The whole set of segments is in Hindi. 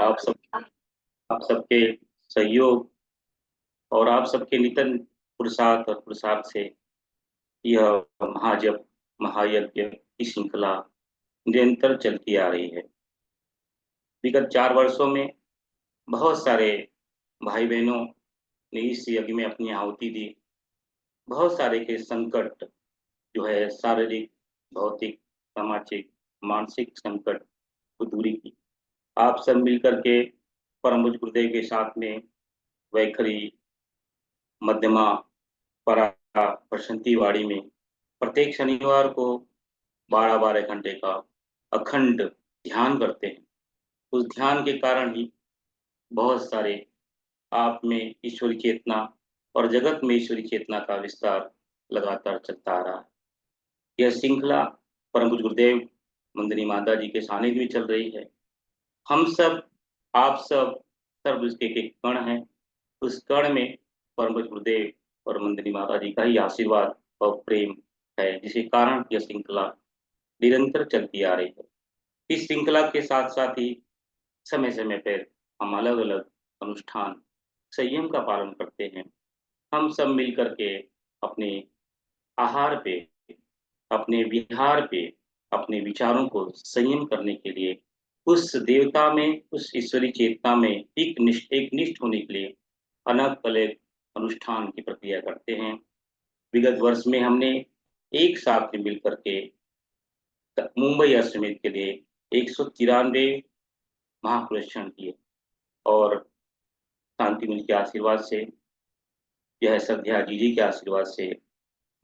आप सब आप सबके सहयोग और आप सबके नितन पुरुषार्थ और पुरुषार्थ से यह महाजप महायज्ञ की श्रृंखला निरंतर चलती आ रही है। विगत 4 वर्षों में बहुत सारे भाई बहनों ने इस यज्ञ में अपनी आहुति दी। बहुत सारे के संकट जो है शारीरिक, भौतिक, सामाजिक, मानसिक संकट को दूरी की। आप सब मिलकर के परम पूज्य गुरुदेव के साथ में वैखरी, मध्यमा, परा, बसंती वाड़ी में प्रत्येक शनिवार को 12-12 घंटे का अखंड ध्यान करते हैं। उस ध्यान के कारण ही बहुत सारे आप में ईश्वरी चेतना और जगत में ईश्वरी चेतना का विस्तार लगातार चलता आ रहा है। यह श्रृंखला परम पूज्य गुरुदेव मंदिनी माता जी के सानिध्य में चल रही है। हम सब, आप सब, सर्व उसके एक कण हैं। उस कण में परम पूज्य गुरुदेव और मंदिनी माता जी का ही आशीर्वाद और प्रेम है, जिसके कारण यह श्रृंखला निरंतर चलती आ रही है। इस श्रृंखला के साथ साथ ही समय समय पर हम अलग अलग अनुष्ठान संयम का पालन करते हैं। हम सब मिलकर के अपने आहार पे, अपने विहार पे, अपने विचारों को संयम करने के लिए उस देवता में, उस ईश्वरी चेतना में एक निष्ठ होने के लिए अलग अलग अनुष्ठान की प्रक्रिया करते हैं। विगत वर्ष में हमने एक साथ में मिलकर के मुंबई अश्वमेध के लिए 193 महापुरुषार्थी किए और शांति मुनि के आशीर्वाद से, यह सद्या जी के आशीर्वाद से,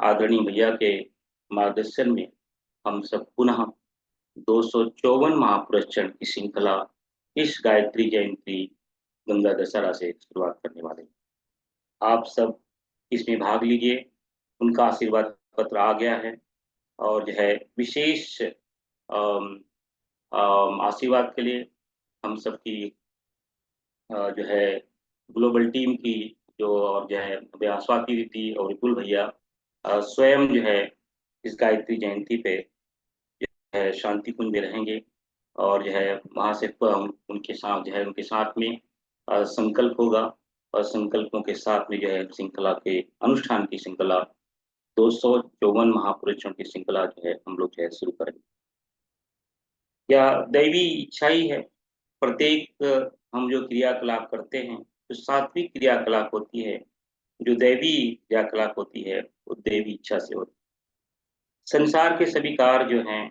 आदरणीय भैया के मार्गदर्शन में हम सब पुनः 254 महापुरुषार्थी की श्रृंखला इस गायत्री जयंती गंगा दशहरा से शुरुआत करने वाले हैं। आप सब इसमें भाग लीजिए। उनका आशीर्वाद पत्र आ गया है और जो है विशेष आशीर्वाद के लिए हम सबकी जो है ग्लोबल टीम की जो, और जो है स्वाति दीदी और विपुल भैया स्वयं जो है इस गायत्री जयंती पे जो है शांति कुंज में रहेंगे और जो है वहाँ से हम उनके साथ जो है उनके साथ में संकल्प होगा और संकल्पों के साथ में जो है श्रृंखला के अनुष्ठान की श्रृंखला 254 महापुरुषों की श्रृंखला जो है हम लोग जो है शुरू करेंगे। या दैवी इच्छा ही है। प्रत्येक हम जो क्रियाकलाप करते हैं, जो सात्विक क्रियाकलाप होती है, जो दैवी क्रियाकलाप होती है, वो दैवी इच्छा से होती है। संसार के सभी कार्य जो हैं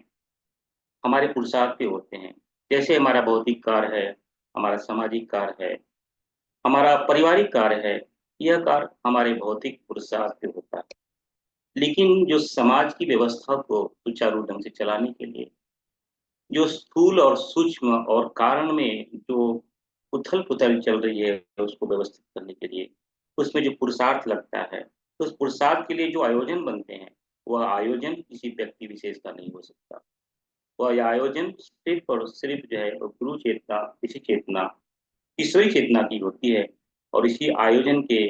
हमारे पुरुषार्थ पे होते हैं। जैसे हमारा भौतिक कार्य है, हमारा सामाजिक कार्य है, हमारा पारिवारिक कार्य है, यह कार्य हमारे भौतिक पुरुषार्थ पे होता है। लेकिन जो समाज की व्यवस्था को सुचारू ढंग से चलाने के लिए, जो स्थूल और सूक्ष्म और कारण में जो उथल पुथल चल रही है, उसको व्यवस्थित करने के लिए उसमें जो पुरुषार्थ लगता है, तो उस पुरुषार्थ के लिए जो आयोजन बनते हैं, वह आयोजन किसी व्यक्ति विशेष का नहीं हो सकता। वह आयोजन सिर्फ और सिर्फ जो है वो गुरु चेतना, ऋषि चेतना, ईश्वरी चेतना की होती है और इसी आयोजन के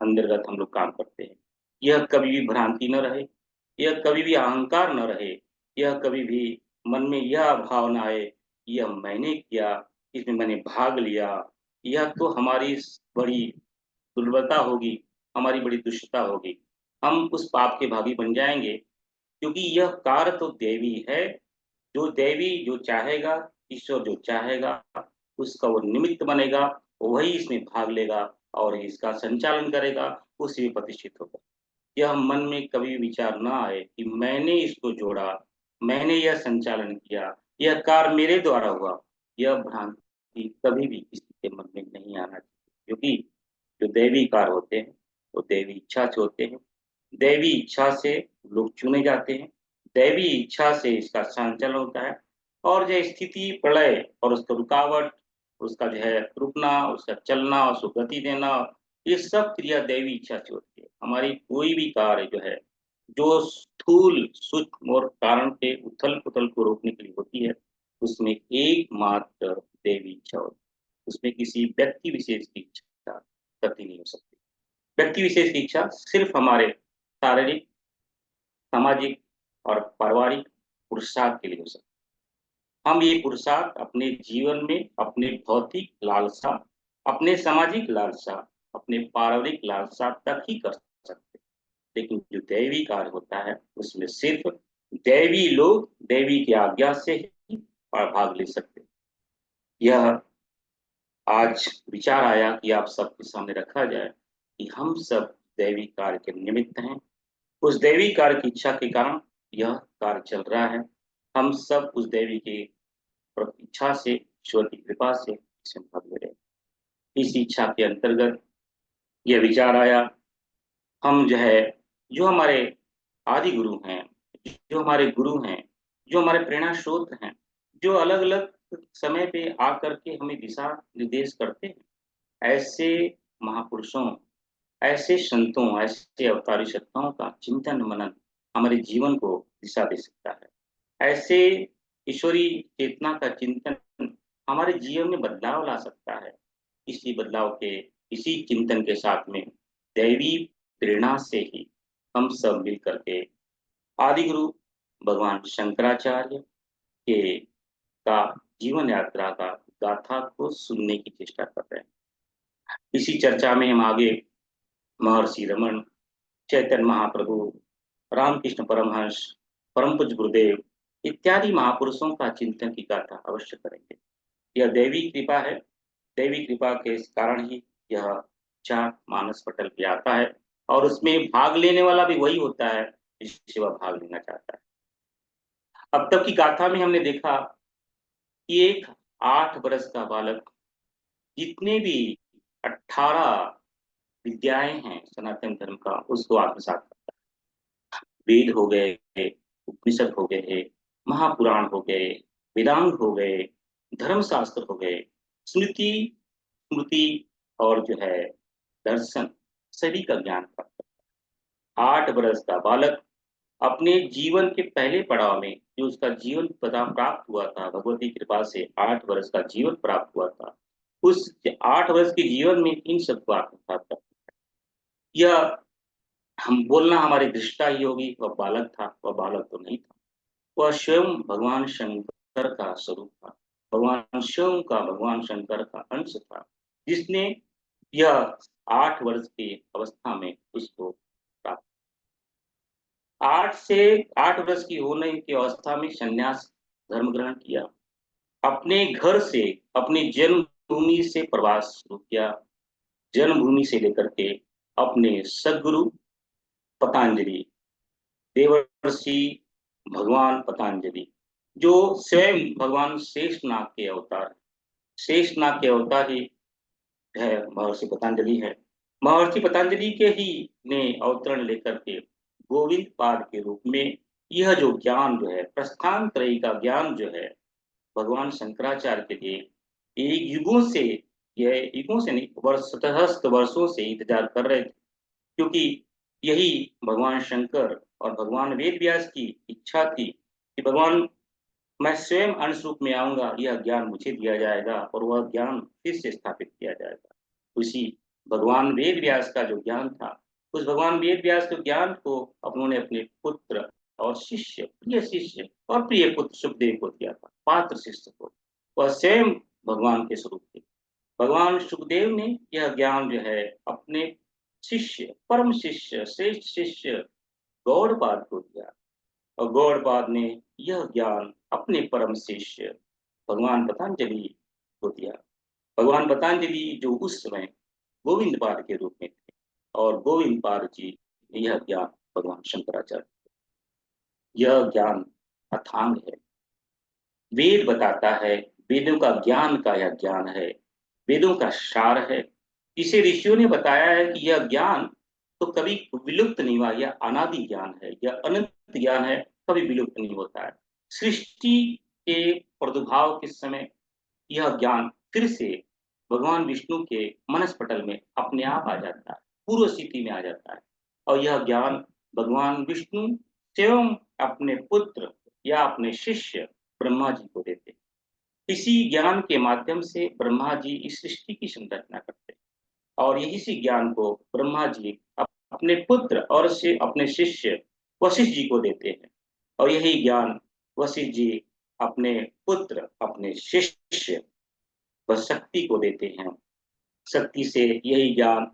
अंतर्गत हम लोग काम करते हैं। यह कभी भी भ्रांति न रहे, यह कभी भी अहंकार न रहे, यह कभी भी मन में यह भाव न आए, यह मैंने किया, इसमें मैंने भाग लिया। यह तो हमारी बड़ी दुर्बलता होगी, हमारी बड़ी दुष्टता होगी। हम उस पाप के भागी बन जाएंगे, क्योंकि यह कार्य तो देवी है। जो देवी जो चाहेगा, ईश्वर जो चाहेगा, उसका वो निमित्त बनेगा, वही इसमें भाग लेगा और इसका संचालन करेगा, उसी में प्रतिष्ठित होगा। यह मन में कभी विचार ना आए कि मैंने इसको जोड़ा, मैंने यह संचालन किया, यह कार्य मेरे द्वारा हुआ। यह भ्रांति कभी भी किसी के मन में नहीं आना चाहिए, क्योंकि जो दैवी कार्य होते हैं वो दैवी इच्छा से होते हैं। दैवी इच्छा से लोग चुने जाते हैं, दैवी इच्छा से इसका संचालन होता है। और जो स्थिति प्रलय और उसका रुकावट, उसका जो है रुकना, उसका चलना, उसको गति देना, ये सब क्रिया दैवी इच्छा से होती है। हमारी कोई भी कार्य जो है, जो स्थूल सूक्ष्म और कारण के उथल पुथल को रोकने के लिए होती है, उसमें एकमात्र दैवी इच्छा होती है। उसमें किसी व्यक्ति विशेष की इच्छा कभी नहीं हो सकती। व्यक्ति विशेष की इच्छा सिर्फ हमारे शारीरिक, सामाजिक और पारिवारिक पुरुषार्थ के लिए हो सकती हम ये पुरुषार्थ अपने जीवन में अपने भौतिक लालसा, अपने सामाजिक लालसा, अपने पारिवारिक लालसा तक ही कर सकते हैं। लेकिन जो दैवी कार्य होता है उसमें सिर्फ दैवी लोग दैवी की आज्ञा से ही भाग ले सकते हैं। यह आज विचार आया कि आप सबके सामने रखा जाए कि हम सब दैवी कार्य के निमित्त हैं। उस दैवी कार्य की इच्छा के कारण यह कार्य चल रहा है। हम सब उस दैवी की इच्छा से, ईश्वर की कृपा से इसमें भाग ले रहे हैं। इस इच्छा के अंतर्गत यह विचार आया, हम जो है, जो हमारे आदि गुरु हैं, जो हमारे गुरु हैं, जो हमारे प्रेरणा स्रोत हैं, जो अलग अलग समय पे आकर के हमें दिशा निर्देश करते हैं, ऐसे महापुरुषों, ऐसे संतों, ऐसे अवतारी सत्ताओं का चिंतन मनन हमारे जीवन को दिशा दे सकता है। ऐसे ईश्वरीय चेतना का चिंतन हमारे जीवन में बदलाव ला सकता है। इसी बदलाव के, इसी चिंतन के साथ में दैवी प्रेरणा से ही हम सब मिल करके आदि गुरु भगवान शंकराचार्य के का जीवन यात्रा का गाथा को सुनने की चेष्टा कर रहे हैं। इसी चर्चा में हम आगे महर्षि रमन, चैतन्य महाप्रभु, रामकृष्ण परमहंस, परम पूज्य गुरुदेव इत्यादि महापुरुषों का चिंतन की गाथा अवश्य करेंगे। यह दैवी कृपा है। दैवी कृपा के इस कारण ही यह चार मानस पटल पे आता है और उसमें भाग लेने वाला भी वही होता है जिससे वह भाग लेना चाहता है। अब तक की गाथा में हमने देखा कि एक 8 वर्ष का बालक जितने भी 18 विद्याएं हैं सनातन धर्म का उसको आत्मसात करता है। वेद हो गए, उपनिषद हो गए, महापुराण हो गए, वेदांग हो गए, धर्मशास्त्र हो गए, स्मृति, स्मृति और जो है दर्शन, सभी का ज्ञान प्राप्त करता है। 8 वर्ष का बालक अपने जीवन के पहले पड़ाव में जो उसका जीवन पता प्राप्त हुआ था, भगवती कृपा से 8 वर्ष का जीवन प्राप्त हुआ था, उस 8 वर्ष के जीवन में इन सबको आत्मसात कर, यह हम बोलना हमारी दृष्टा ही होगी। वह बालक था, वह बालक तो नहीं था, वह स्वयं भगवान शंकर का स्वरूप था, भगवान शिव का, भगवान शंकर का अंश था, जिसने यह 8 वर्ष की अवस्था में उसको प्राप्त, 8 वर्ष की होने की अवस्था में संन्यास धर्म ग्रहण किया, अपने घर से, अपनी जन्मभूमि से प्रवास शुरू किया, जन्मभूमि से लेकर के अपने सदगुरु पतंजलि, देवर्षि भगवान पतंजलि, जो स्वयं भगवान शेषनाग के अवतार, शेषनाग के अवतार ही है महर्षि पतंजलि है। महर्षि पतंजलि के ही ने अवतरण लेकर के गोविंद पाद के रूप में यह जो ज्ञान जो है, प्रस्थान त्रयी का ज्ञान जो है, भगवान शंकराचार्य के लिए एक युगों से, यह युगों से नहीं, वर्ष सहस्त्र वर्षों से इंतजार कर रहे थे, क्योंकि यही भगवान शंकर और भगवान वेद व्यास की इच्छा थी कि भगवान, मैं स्वयं अंश रूप में आऊंगा, यह ज्ञान मुझे दिया जाएगा और वह ज्ञान फिर से स्थापित किया जाएगा। उसी भगवान वेद व्यास का जो ज्ञान था, उस भगवान वेद व्यास के ज्ञान को उन्होंने अपने पुत्र और शिष्य, प्रिय शिष्य और प्रिय पुत्र सुखदेव को दिया था, पात्र शिष्य को। वह स्वयं भगवान के स्वरूप थे। भगवान सुखदेव ने यह ज्ञान जो है अपने शिष्य, परम शिष्य, श्रेष्ठ शिष्य गौड़पाद को दिया और गौड़पाद ने यह ज्ञान अपने परम शिष्य भगवान पतंजलि को दिया। भगवान पतंजलि जो उस समय गोविंद पाद के रूप में थे और गोविंद पाद जी यह ज्ञान भगवान शंकराचार्य, यह ज्ञान अथांग है। वेद बताता है, वेदों का ज्ञान का यह ज्ञान है, वेदों का सार है। इसे ऋषियों ने बताया है कि यह ज्ञान तो कभी विलुप्त नहीं हुआ, यह अनादि ज्ञान है, यह अनंत ज्ञान है, कभी विलुप्त नहीं होता है। सृष्टि के प्रादुर्भाव के समय यह ज्ञान फिर से भगवान विष्णु के मनस पटल में अपने आप आ जाता है, पूर्व स्थिति में आ जाता है और यह ज्ञान भगवान विष्णु स्वयं अपने पुत्र या अपने शिष्य ब्रह्मा जी को देते हैं। इसी ज्ञान के माध्यम से ब्रह्मा जी इस सृष्टि की संरचना करते हैं और इसी ज्ञान को ब्रह्मा जी अपने पुत्र और से अपने शिष्य वशिष्ठ जी को देते हैं और यही ज्ञान वशिष्ठ जी अपने पुत्र, अपने शिष्य व शक्ति को देते हैं। शक्ति से यही ज्ञान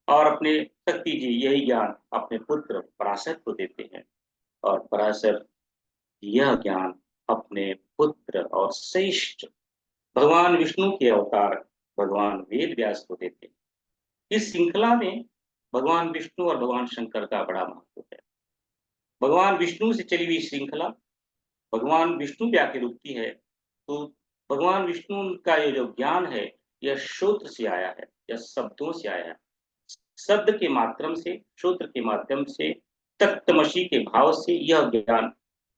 और अपने शक्ति जी यही ज्ञान अपने पुत्र पराशर को देते हैं, और पराशर यह ज्ञान अपने पुत्र और श्रेष्ठ भगवान विष्णु के अवतार भगवान वेद व्यास को देते हैं। इस श्रृंखला में भगवान विष्णु और भगवान शंकर का बड़ा महत्व है। भगवान विष्णु से चली हुई श्रृंखला भगवान विष्णु पे आके रुकती है, तो भगवान विष्णु का ये जो ज्ञान है, यह श्रोत्र से आया है, यह शब्दों से आया है। शब्द के माध्यम से, श्रोत्र के माध्यम से, तत्त्वमसी के भाव से यह ज्ञान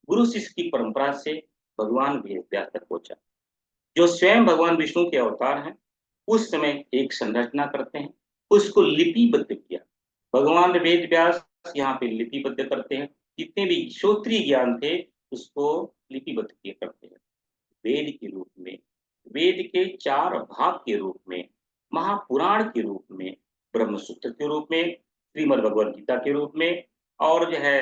गुरु शिष्य की परंपरा से भगवान वेद व्यास तक पहुंचा, जो स्वयं भगवान विष्णु के अवतार हैं। उस समय एक संरचना करते हैं, उसको लिपिबद्ध किया। भगवान वेद व्यास यहाँ पे लिपिबद्ध करते हैं, जितने भी श्रोत्रीय ज्ञान थे उसको लिपिबद्ध किए करते हैं वेद के रूप में, वेद के 4 भाग के रूप में, महापुराण के रूप में, ब्रह्मसूत्र के रूप में, श्रीमद् भगवद गीता के रूप में, और जो है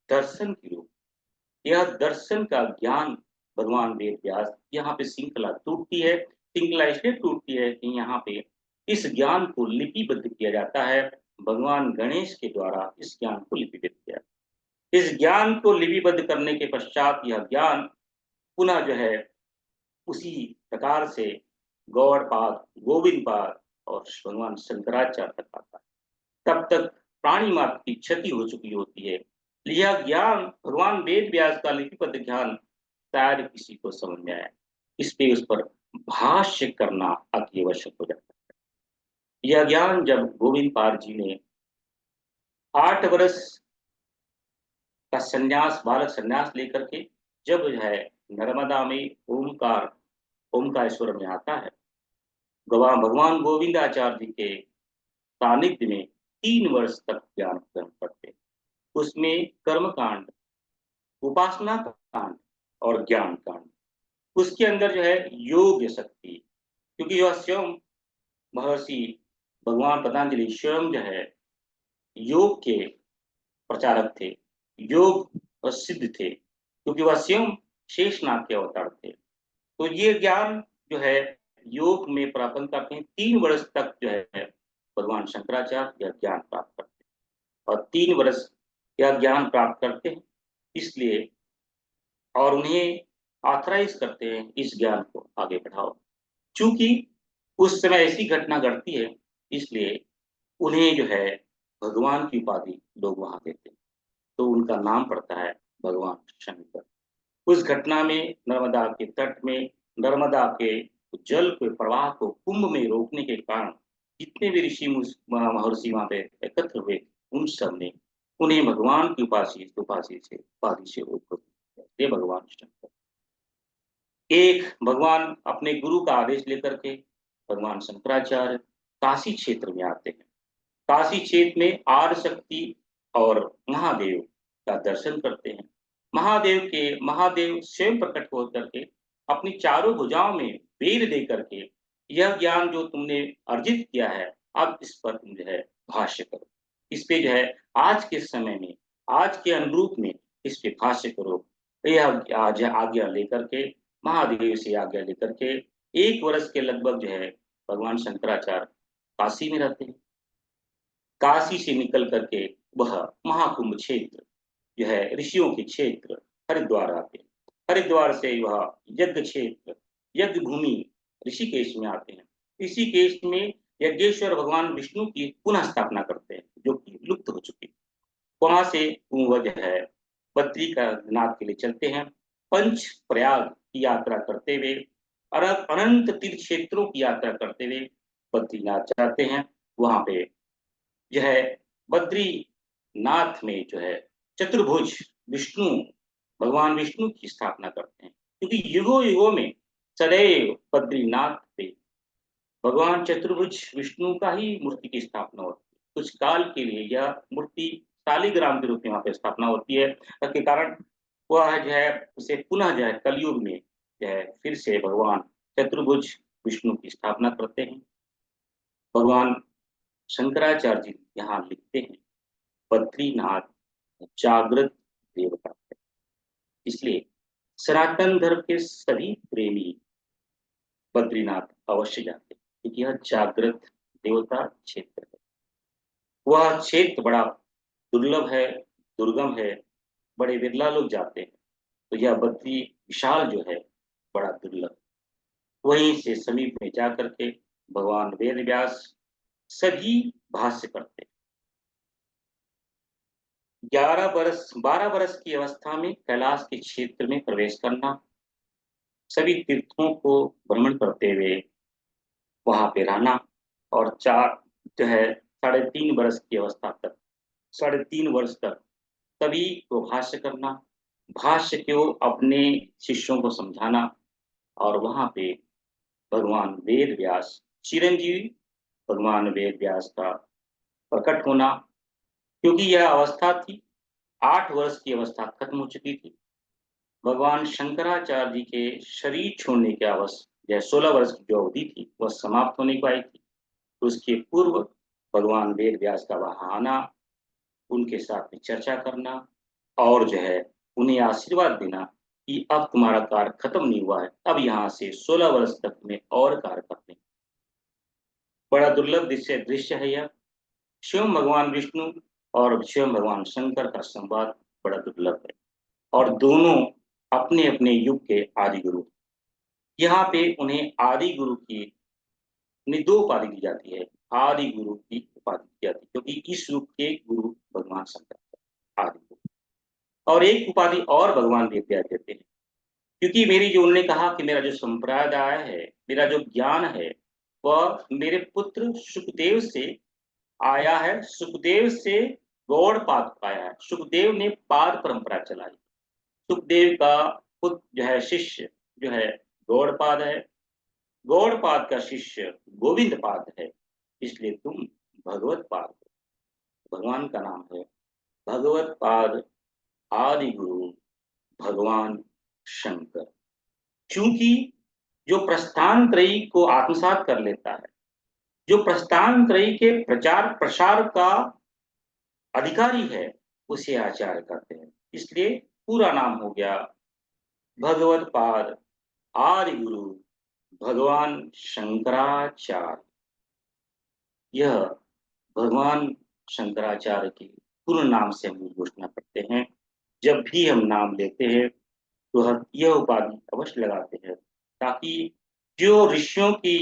दर्शन के रूप में। यह दर्शन का ज्ञान भगवान वेद व्यास, यहाँ पे श्रृंखला टूटती है। श्रृंखला इसलिए टूटती है कि यहाँ पे इस ज्ञान को लिपिबद्ध किया जाता है। भगवान गणेश के द्वारा इस ज्ञान को लिपिबद्ध किया। इस ज्ञान को लिपिबद्ध करने के पश्चात यह ज्ञान पुनः जो है उसी प्रकार से गौड़पाद, गोविंद पाद और भगवान शंकराचार्य तक आता है। तब तक प्राणी मात्र की क्षति हो चुकी होती है। यह ज्ञान भगवान वेद व्यास का लिपिबद्ध ज्ञान शायद किसी को समझ में आया, इस पे उस पर भाष्य करना अति आवश्यक हो जाता है। यह ज्ञान जब गोविंद पाद जी ने 8 वर्ष का संन्यास, बालक संन्यास लेकर के जब जो है नर्मदा में ओमकारेश्वर में आता है, भगवान गोविंदाचार्य जी के सानिध्य में 3 वर्ष तक ज्ञान ग्रहण करते हैं। उसमें कर्म कांड, उपासना कांड और ज्ञान कांड, उसके अंदर जो है योग शक्ति, क्योंकि वह स्वयं महर्षि भगवान पतंजलि स्वयं जो है योग के प्रचारक थे, योग सिद्ध थे, क्योंकि वह स्वयं शेषनाग के अवतार थे। तो ये ज्ञान जो है योग में प्राप्त करते हैं। 3 वर्ष तक जो है भगवान शंकराचार्य यह ज्ञान प्राप्त करते हैं, और 3 वर्ष यह ज्ञान प्राप्त करते हैं, इसलिए और उन्हें ऑथराइज करते हैं इस ज्ञान को आगे बढ़ाओ। चूंकि उस समय ऐसी घटना घटती है, इसलिए उन्हें जो है भगवान की उपाधि लोग वहां देते हैं, तो उनका नाम पड़ता है भगवान शंकर। उस घटना में नर्मदा के तट में नर्मदा के जल के प्रवाह को कुंभ में रोकने के कारण जितने भी ऋषि महर्षि वहां पे एकत्र हुए, उन सब ने उन्हें भगवान की उपाधि से रोक दिया। ये भगवान शंकर एक भगवान अपने गुरु का आदेश लेकर के भगवान शंकराचार्य काशी क्षेत्र में आते हैं। काशी क्षेत्र में आदि शक्ति और महादेव का दर्शन करते हैं। महादेव स्वयं प्रकट होकर के अपनी चारों भुजाओं में वेद दे करके यह ज्ञान जो तुमने अर्जित किया है, अब इस पर तुम जो है भाष्य करो। इस पे जो है आज के समय में, आज के अनुरूप में इस पे भाष्य करो। यह आज आज्ञा लेकर के, महादेव से आज्ञा लेकर के 1 वर्ष के लगभग जो है भगवान शंकराचार्य काशी में रहते हैं। काशी से निकल करके वह महाकुंभ क्षेत्र जो है ऋषियों के क्षेत्र हरिद्वार आते हैं। हरिद्वार से वह यज्ञ क्षेत्र, यज्ञ भूमि ऋषिकेश में आते हैं। ऋषिकेश में यज्ञेश्वर भगवान विष्णु की पुनः स्थापना करते हैं, जो कि लुप्त हो चुकी। वहां से वह जो है बद्रीनाथ के लिए चलते हैं। पंच प्रयाग की यात्रा करते हुए, अनंत तीर्थ क्षेत्रों की यात्रा करते हुए बद्रीनाथ जाते हैं। वहां पे जो है बद्रीनाथ में जो है चतुर्भुज विष्णु, भगवान विष्णु की स्थापना करते हैं, क्योंकि युगों युगों में सदैव बद्रीनाथ पे भगवान चतुर्भुज विष्णु का ही मूर्ति की स्थापना होती है। कुछ काल के लिए यह मूर्ति शालिग्राम के रूप में वहां पे स्थापना होती है, इसके कारण वह जो है उसे पुनः जो है कलयुग में जो है फिर से भगवान चतुर्भुज विष्णु की स्थापना करते हैं। भगवान शंकराचार्य जी यहाँ लिखते हैं बद्रीनाथ जागृत देवता है, इसलिए सनातन धर्म के सभी प्रेमी बद्रीनाथ अवश्य जाते हैं, क्योंकि यह जागृत देवता क्षेत्र है। वह क्षेत्र बड़ा दुर्लभ है, दुर्गम है, बड़े विरला लोग जाते हैं। तो यह बद्री विशाल जो है, बड़ा दुर्लभ। वहीं से समीप में जाकर के भगवान वेद व्यास सभी भाष्य करते हैं। 12 बरस की अवस्था में कैलाश के क्षेत्र में प्रवेश करना, सभी तीर्थों को भ्रमण करते हुए वहां पे रहना, और चार जो है 3.5 बरस की अवस्था तक, 3.5 वर्ष तक सभी को भाष्य करना, भाष्य को अपने शिष्यों को समझाना, और वहां पे भगवान वेद व्यास चिरंजीवी भगवान वेद व्यास का प्रकट होना, क्योंकि यह अवस्था थी, 8 वर्ष की अवस्था खत्म हो चुकी थी। भगवान शंकराचार्य जी के शरीर छोड़ने के अवस्था, यह 16 वर्ष की जो अवधि थी वह समाप्त होने को आई थी। तो उसके पूर्व भगवान वेद व्यास का वहां आना, उनके साथ में चर्चा करना, और जो है उन्हें आशीर्वाद देना कि अब तुम्हारा कार्य खत्म नहीं हुआ है, अब यहाँ से 16 वर्ष तक में और कार्य करने। बड़ा दुर्लभ दृश्य है यह। स्वयं भगवान विष्णु और स्वयं भगवान शंकर का संवाद बड़ा दुर्लभ है, और दोनों अपने अपने युग के आदि गुरु। यहाँ पे उन्हें आदि गुरु की दो उपाधि दी जाती है। आदि गुरु की उपाधि दी जाती है, क्योंकि इस युग के गुरु भगवान शंकर आदि गुरु। और एक उपाधि और भगवान वेदव्यास देते हैं, क्योंकि मेरी जो उन्होंने कहा कि मेरा जो संप्रदाय है, मेरा जो ज्ञान है, वह मेरे पुत्र सुखदेव से आया है। सुखदेव से गौड़पाद आया है। सुखदेव ने पाद परंपरा चलाई। सुखदेव का पुत्र जो है, शिष्य जो है, गौड़पाद है। गौड़पाद का शिष्य गोविंद पाद है। इसलिए तुम भगवत पाद, भगवान का नाम है भगवत पाद आदि गुरु भगवान शंकर। क्योंकि जो प्रस्थान त्रयी को आत्मसात कर लेता है, जो प्रस्थान त्रयी के प्रचार प्रसार का अधिकारी है, उसे आचार्य कहते हैं। इसलिए पूरा नाम हो गया भगवत पाद आदि गुरु भगवान शंकराचार्य। यह भगवान शंकराचार्य के पूर्ण नाम से हम घोषणा करते हैं। जब भी हम नाम लेते हैं तो हम यह उपाधि अवश्य लगाते हैं, ताकि जो ऋषियों की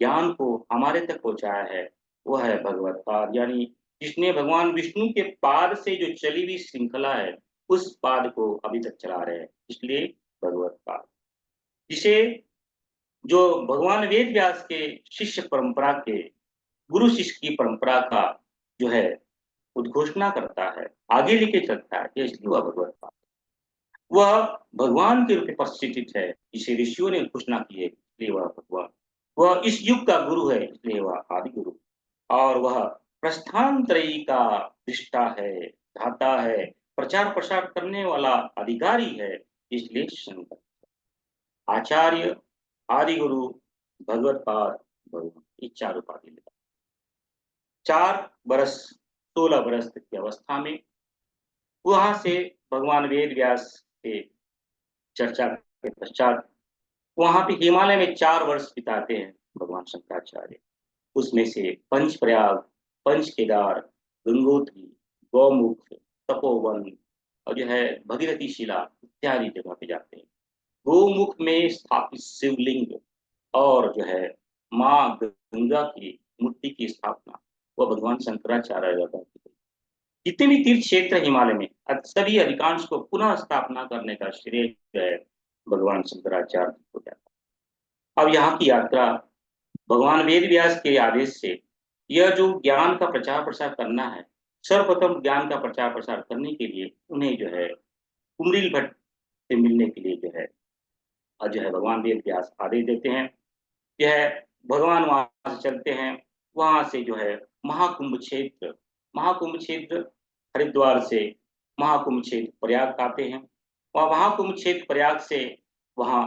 ज्ञान को हमारे तक पहुंचाया है, वह है भगवत पाद, यानी जिसने भगवान विष्णु के पाद से जो चली हुई श्रृंखला है, उस पाद को अभी तक चला रहे हैं। इसलिए भगवत पाद, जिसे जो भगवान वेद व्यास के शिष्य परंपरा के गुरु शिष्य की परंपरा का जो है उद्घोषणा करता है, आगे लेके चलता है, इसलिए वह भगवत पाद। वह भगवान के रूप में प्रतिष्ठित है, जिसे ऋषियों ने घोषणा की है, इसलिए वह भगवान। वह इस युग का गुरु है, इसलिए वह आदि गुरु। और वह प्रस्थानत्रयी का दृष्टा है, धाता है, प्रचार प्रसार करने वाला अधिकारी है, इसलिए शंकर। आचार्य, आदि गुरु, भगवत पाद, भगवान, ये चार उपाधि लेता। 4 बरस 16 बरस तक की अवस्था में वहां से भगवान वेद व्यास के चर्चा के पश्चात वहां पे हिमालय में 4 वर्ष बिताते हैं भगवान शंकराचार्य। उसमें से पंचप्रयाग, पंच केदार, गंगोत्री, गौमुख, तपोवन, और जो है भगीरथी शिला इत्यादि जगह पे जाते हैं। गोमुख में स्थापित शिवलिंग और जो है माँ गंगा की मूर्ति की स्थापना, वह भगवान शंकराचार्य द्वारा की गई। जितने भी तीर्थ क्षेत्र हिमालय में, सभी अधिकांश को पुनः स्थापना करने का श्रेय जो है भगवान शंकराचार्य को जाता है। अब यहाँ की यात्रा भगवान वेद व्यास के आदेश से, यह जो ज्ञान का प्रचार प्रसार करना है, सर्वप्रथम ज्ञान का प्रचार प्रसार करने के लिए उन्हें जो है कुमरील भट्ट से मिलने के लिए जो है जो है भगवान वेद व्यास आदेश देते हैं। यह भगवान वहां से चलते हैं। वहां से जो है महाकुंभ क्षेत्र, महाकुंभ क्षेत्र हरिद्वार से महाकुंभ क्षेत्र प्रयाग आते हैं। वह महाकुंभ क्षेत्र प्रयाग से वहां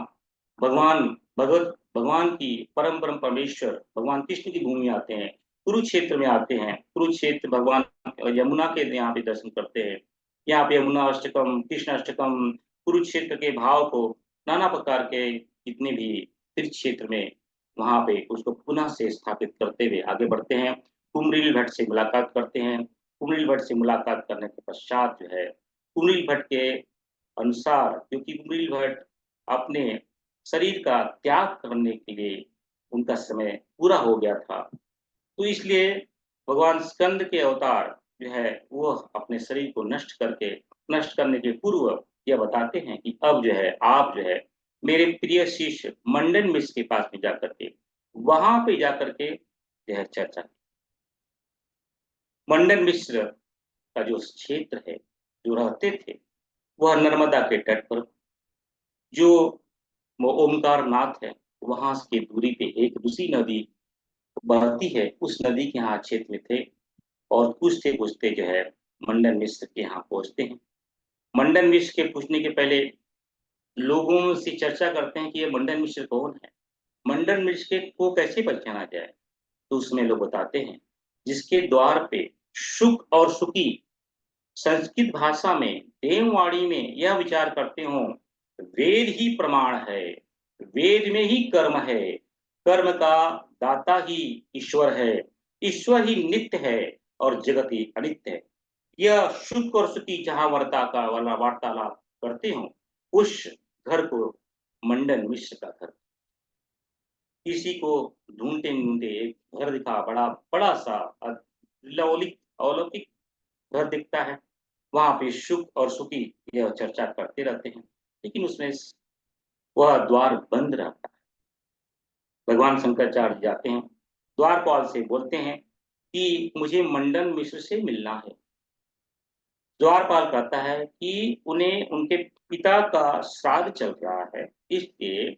भगवान भगवत भगवान की परम परम परमेश्वर भगवान कृष्ण की भूमि आते हैं, कुरुक्षेत्र में आते हैं। कुरुक्षेत्र भगवान यमुना के यहाँ पे दर्शन करते हैं। यहाँ पे यमुना अष्टकम, कृष्ण अष्टकम, कुरुक्षेत्र के भाव को नाना प्रकार के जितने भी तीर्थ क्षेत्र में वहां पे उसको पुनः से स्थापित करते हुए आगे बढ़ते हैं। कुमरील भट्ट से मुलाकात करते हैं। कुमरील भट्ट से मुलाकात करने के पश्चात जो है कुमरील भट्ट के अनुसार, क्योंकि कुमरील भट्ट अपने शरीर का त्याग करने के लिए उनका समय पूरा हो गया था, तो इसलिए भगवान स्कंद के अवतार जो है वो अपने शरीर को नष्ट करने के पूर्व यह बताते हैं कि अब जो है आप जो है मेरे प्रिय शिष्य मंडन मिश्र के पास में जाकर के वहां पे जाकर के जो है चर्चा। मंडन मिश्र का जो क्षेत्र है, जो रहते थे, वह नर्मदा के तट पर, जो वो ओमकार नाथ है, वहां की दूरी पे एक दूसरी नदी बहती है, उस नदी के यहाँ क्षेत्र में थे। और पूछते पूछते जो है मंडन मिश्र के यहाँ पहुंचते हैं। मंडन मिश्र के पूछने के पहले लोगों से चर्चा करते हैं कि ये मंडन मिश्र कौन है, मंडन मिश्र के को कैसे पहचाना जाए। तो उसमें लोग बताते हैं जिसके द्वार पे शुक और सुकी संस्कृत भाषा में देववाणी में यह विचार करते हो, वेद ही प्रमाण है, वेद में ही कर्म है, कर्म का दाता ही ईश्वर है, ईश्वर ही नित्य है और जगत ही अनित्य है। यह शुक और सुकी जहां वार्ता का वाला वार्तालाप करते हो, उस घर को मंडन मिश्र का घर। किसी को ढूंढते ढूंढते एक घर दिखा, बड़ा बड़ा सा अलौकिक अलौकिक घर दिखता है। वहां पे शुक और सुकी यह चर्चा करते रहते हैं, लेकिन उसमें वह द्वार बंद रहता है। भगवान शंकराचार्य जाते हैं, द्वारपाल से बोलते हैं कि मुझे मंडन मिश्र से मिलना है। द्वारपाल कहता है कि उन्हें उनके पिता का श्राद्ध चल रहा है, इसलिए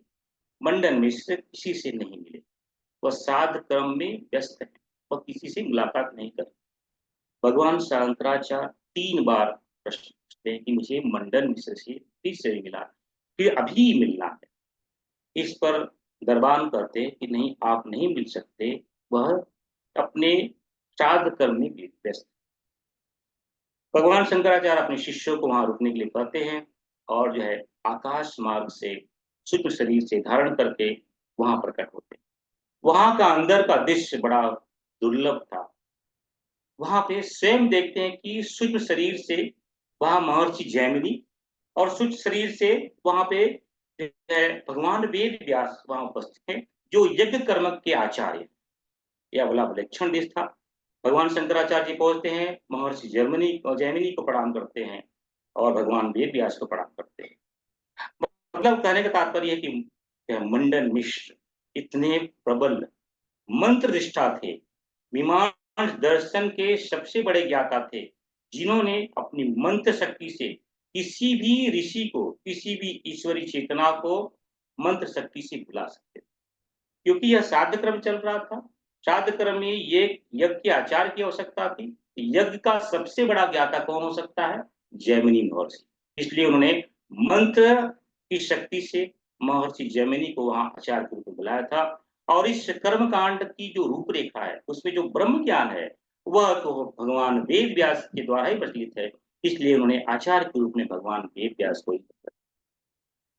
मंडन मिश्र किसी से नहीं मिले, वह श्राद्ध कर्म में व्यस्त है, वह किसी से मुलाकात नहीं कर। भगवान शंकराचार्य 3 बार प्रश्न पूछते हैं कि मुझे मंडन मिश्र से फिर से मिला, फिर अभी मिलना है। इस पर दरबान कहते हैं कि नहीं, आप नहीं मिल सकते, वह अपने श्राद्ध कर्म में व्यस्त। भगवान शंकराचार्य अपने शिष्यों को वहां रुकने के लिए कहते हैं और जो है आकाश मार्ग से सूक्ष्म शरीर से धारण करके वहां प्रकट होते हैं। वहां का अंदर का दृश्य बड़ा दुर्लभ था। वहां पे स्वयं देखते हैं कि सूक्ष्म शरीर से वहां महर्षि जैमिनी और सूक्ष्म शरीर से वहां पे भगवान वेद व्यास वहां उपस्थित हैं, जो यज्ञ कर्म के आचार्य। यह बड़ा विलक्षण दृश्य था। भगवान शंकराचार्य जी पहुंचते हैं, महर्षि जर्मनी और जैमिनी को प्रणाम करते हैं और भगवान वेद व्यास को प्रणाम करते हैं। मतलब कहने का तात्पर्य है कि मंडन मिश्र इतने प्रबल मंत्र निष्ठा थे, मीमांस दर्शन के सबसे बड़े ज्ञाता थे, जिन्होंने अपनी मंत्र शक्ति से किसी भी ऋषि को, किसी भी ईश्वरी चेतना को मंत्र शक्ति से बुला सकते थे। क्योंकि यह श्राद्ध क्रम चल रहा था, श्राद्ध क्रम में ये यज्ञ के आचार की आवश्यकता थी। यज्ञ का सबसे बड़ा ज्ञाता कौन हो सकता है? जैमिनी महर्षि। इसलिए उन्होंने मंत्र की शक्ति से महर्षि जैमिनी को वहां आचार्य के रूप में बुलाया था। और इस कर्म कांड की जो रूपरेखा है, उसमें जो ब्रह्म ज्ञान है, वह तो भगवान वेद व्यास के द्वारा ही प्रचलित है। इसलिए उन्होंने आचार्य के रूप में भगवान वेद व्यास को ही।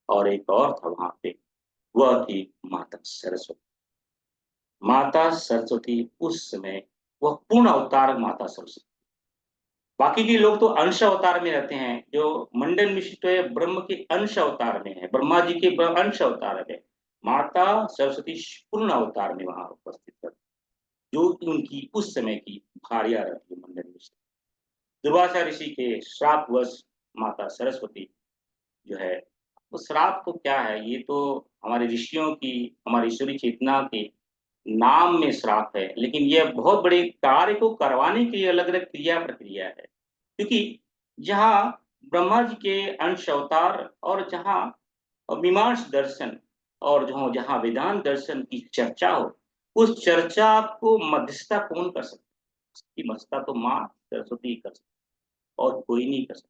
और एक और था वहां पे, वह थी माता सरस्वती। माता सरस्वती उस समय वह पूर्ण अवतार माता सरस्वती। बाकी के लोग तो अंश अवतार में रहते हैं, जो मंडन मिश्र तो है ब्रह्म के अंश अवतार में है, ब्रह्मा जी के अंश अवतार है। माता सरस्वती पूर्ण अवतार में वहां उपस्थित है, जो उनकी उस समय की भार्या रहती है मंडन मिश्र। दुर्वासा ऋषि के श्रापवश माता सरस्वती जो है, वो श्राप तो क्या है, ये तो हमारे ऋषियों की, हमारी ईश्वरी चेतना के नाम में श्राप है, लेकिन यह बहुत बड़े कार्य को करवाने के लिए अलग अलग क्रिया प्रक्रिया है। क्योंकि जहाँ ब्रह्मा जी के अंश अवतार और जहाँ मीमांस दर्शन और जहाँ जहाँ वेदांत दर्शन की चर्चा हो, उस चर्चा को मध्यस्थता कौन कर सकता है? उसकी मध्यस्थता तो माँ सरस्वती कर सकती, और कोई नहीं कर सकता।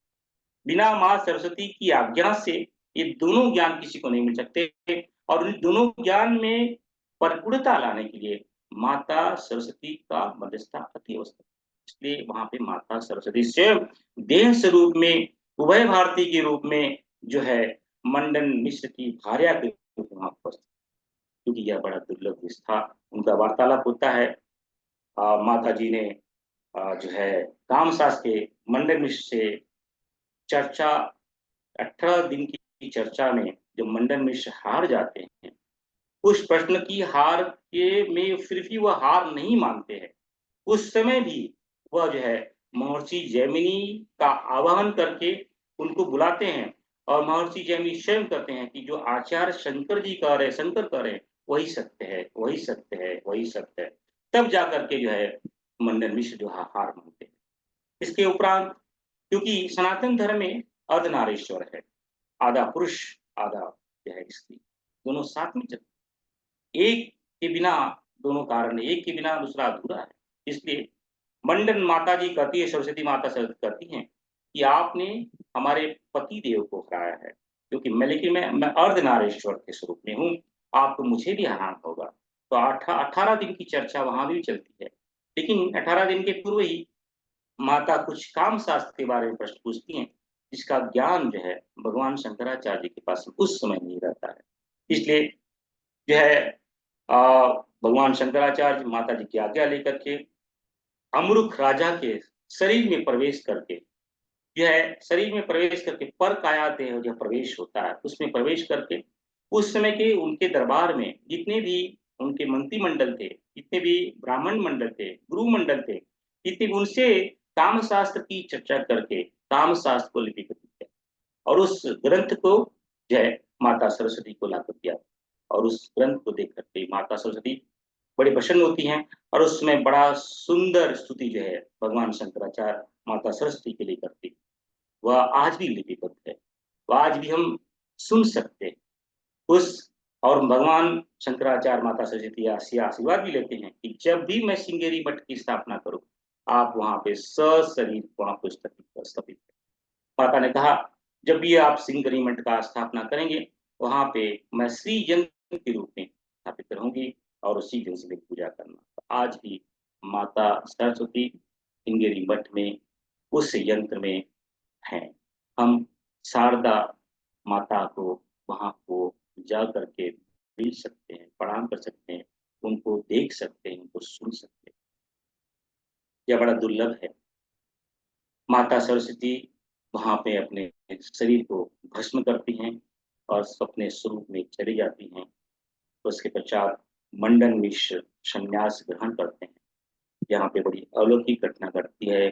बिना माँ सरस्वती की आज्ञा से ये दोनों ज्ञान किसी को नहीं मिल सकते। और इन दोनों ज्ञान में परिपूर्णता लाने के लिए माता सरस्वती का मध्यस्थता अति आवश्यक। इसलिए वहां पे माता सरस्वती स्वयं देह स्वरूप में, उभय भारती के रूप में जो है मंडन मिश्र की भार्या के रूप में वहाँ उपस्थित, क्योंकि यह बड़ा दुर्लभ दृश्य था। उनका वार्तालाप होता है। माता जी ने जो है कामशास्त्र के मंडन मिश्र से चर्चा, 18 दिन की चर्चा में जब मंडन मिश्र हार जाते हैं, उस प्रश्न की हार के में फिर भी वह हार नहीं मानते हैं। उस समय भी वह जो है महर्षि जैमिनी का आवाहन करके उनको बुलाते हैं, और महर्षि जैमिनी स्वयं कहते हैं कि जो आचार्य शंकर जी कह रहे, शंकर कह रहे हैं, वही सत्य है, वही सत्य है, वही सत्य है। तब जाकर के जो है मंडन मिश्र जो हार मानते हैं। इसके उपरांत, क्योंकि सनातन धर्म में अर्धनारीश्वर है, आधा पुरुष आधा जो है स्त्री, दोनों साथ में चलते, एक के बिना दोनों कारण, एक के बिना दूसरा अधूरा है। इसलिए मंडन माता जी कहती है, सरस्वती माता से कहती हैं कि आपने हमारे पति देव को हराया है, क्योंकि मैं, लेकिन मैं अर्धनारीश्वर के स्वरूप में हूँ, आपको मुझे भी हराना होगा। तो 18 दिन की चर्चा वहां भी चलती है, लेकिन 18 दिन के पूर्व ही माता कुछ काम शास्त्र के बारे में प्रश्न पूछती हैं, जिसका ज्ञान जो है भगवान शंकराचार्य जी के पास उस समय नहीं रहता है। इसलिए जो है भगवान शंकराचार्य माता जी की आज्ञा लेकर के अमरुख राजा के शरीर में प्रवेश करके, यह शरीर में प्रवेश करके पर काया देह जो प्रवेश होता है, उसमें प्रवेश करके उस समय के उनके दरबार में जितने भी उनके मंत्रिमंडल थे, जितने भी ब्राह्मण मंडल थे, गुरु मंडल थे, जितने भी उनसे काम शास्त्र की चर्चा करके काम शास्त्र को लिपिबद्ध किया, और उस ग्रंथ को जो है माता सरस्वती को लाकर दिया, और उस ग्रंथ को देख करके माता सरस्वती बड़ी प्रसन्न होती हैं, और उसमें बड़ा सुंदर स्तुति जो है भगवान शंकराचार्य माता सरस्वती के लिए करती, वह आज भी लिपिबद्ध है, वह आज भी हम सुन सकते हैं उस। और भगवान शंकराचार्य माता सरस्वती से आशीर्वाद भी लेते हैं कि जब भी मैं श्रृंगेरी मठ की स्थापना करूं, आप वहां पे सशरीर वहां पे स्थापित। माता ने कहा, जब भी आप श्रृंगेरी मठ का स्थापना करेंगे, वहां पे मैं श्री यंत्र के रूप में स्थापित रहूंगी, और उसी दिन से मेरी पूजा करना। तो आज भी माता सरस्वती श्रृंगेरी मठ में उस यंत्र में हैं। हम शारदा माता को वहाँ को जा करके मिल सकते हैं, प्रणाम कर सकते हैं, उनको देख सकते हैं, उनको सुन सकते हैं। यह बड़ा दुर्लभ है। माता सरस्वती वहाँ पे अपने शरीर को भस्म करती हैं और अपने स्वरूप में चली जाती हैं। उसके पश्चात मंडन मिश्र संन्यास ग्रहण करते हैं। यहाँ पे बड़ी अलौकिक घटना घटती है।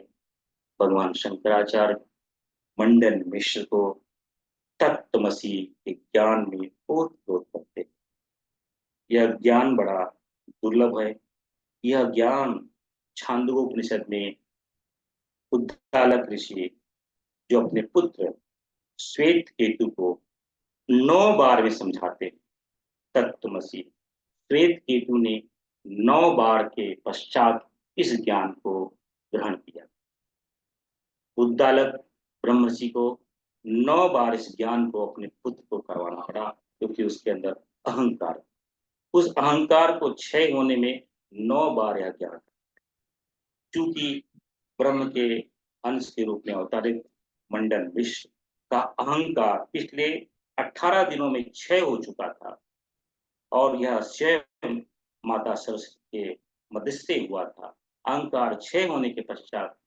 भगवान शंकराचार्य मंडन मिश्र को तत्त्वमसि के ज्ञान में ओत-प्रोत करते। यह ज्ञान बड़ा दुर्लभ है। यह ज्ञान छांदोग्योपनिषद में उद्दालक ऋषि, जो अपने पुत्र श्वेत केतु को 9 बार में समझाते हैं तत्त्वमसि, श्वेत केतु ने 9 बार के पश्चात इस ज्ञान को ग्रहण किया। उद्दालक ब्रह्मर्षि को 9 बार इस ज्ञान को अपने पुत्र को करवाना पड़ा, क्योंकि उसके अंदर अहंकार, उस अहंकार को क्षय होने में 9 बार यह ज्ञान, चूंकि ब्रह्म के अंश के रूप में अवतारित मंडन विश्व का अहंकार पिछले 18 दिनों में क्षय हो चुका था, और यह स्वयं माता सरस्वती के मध्य से हुआ था। अहंकार क्षय होने के पश्चात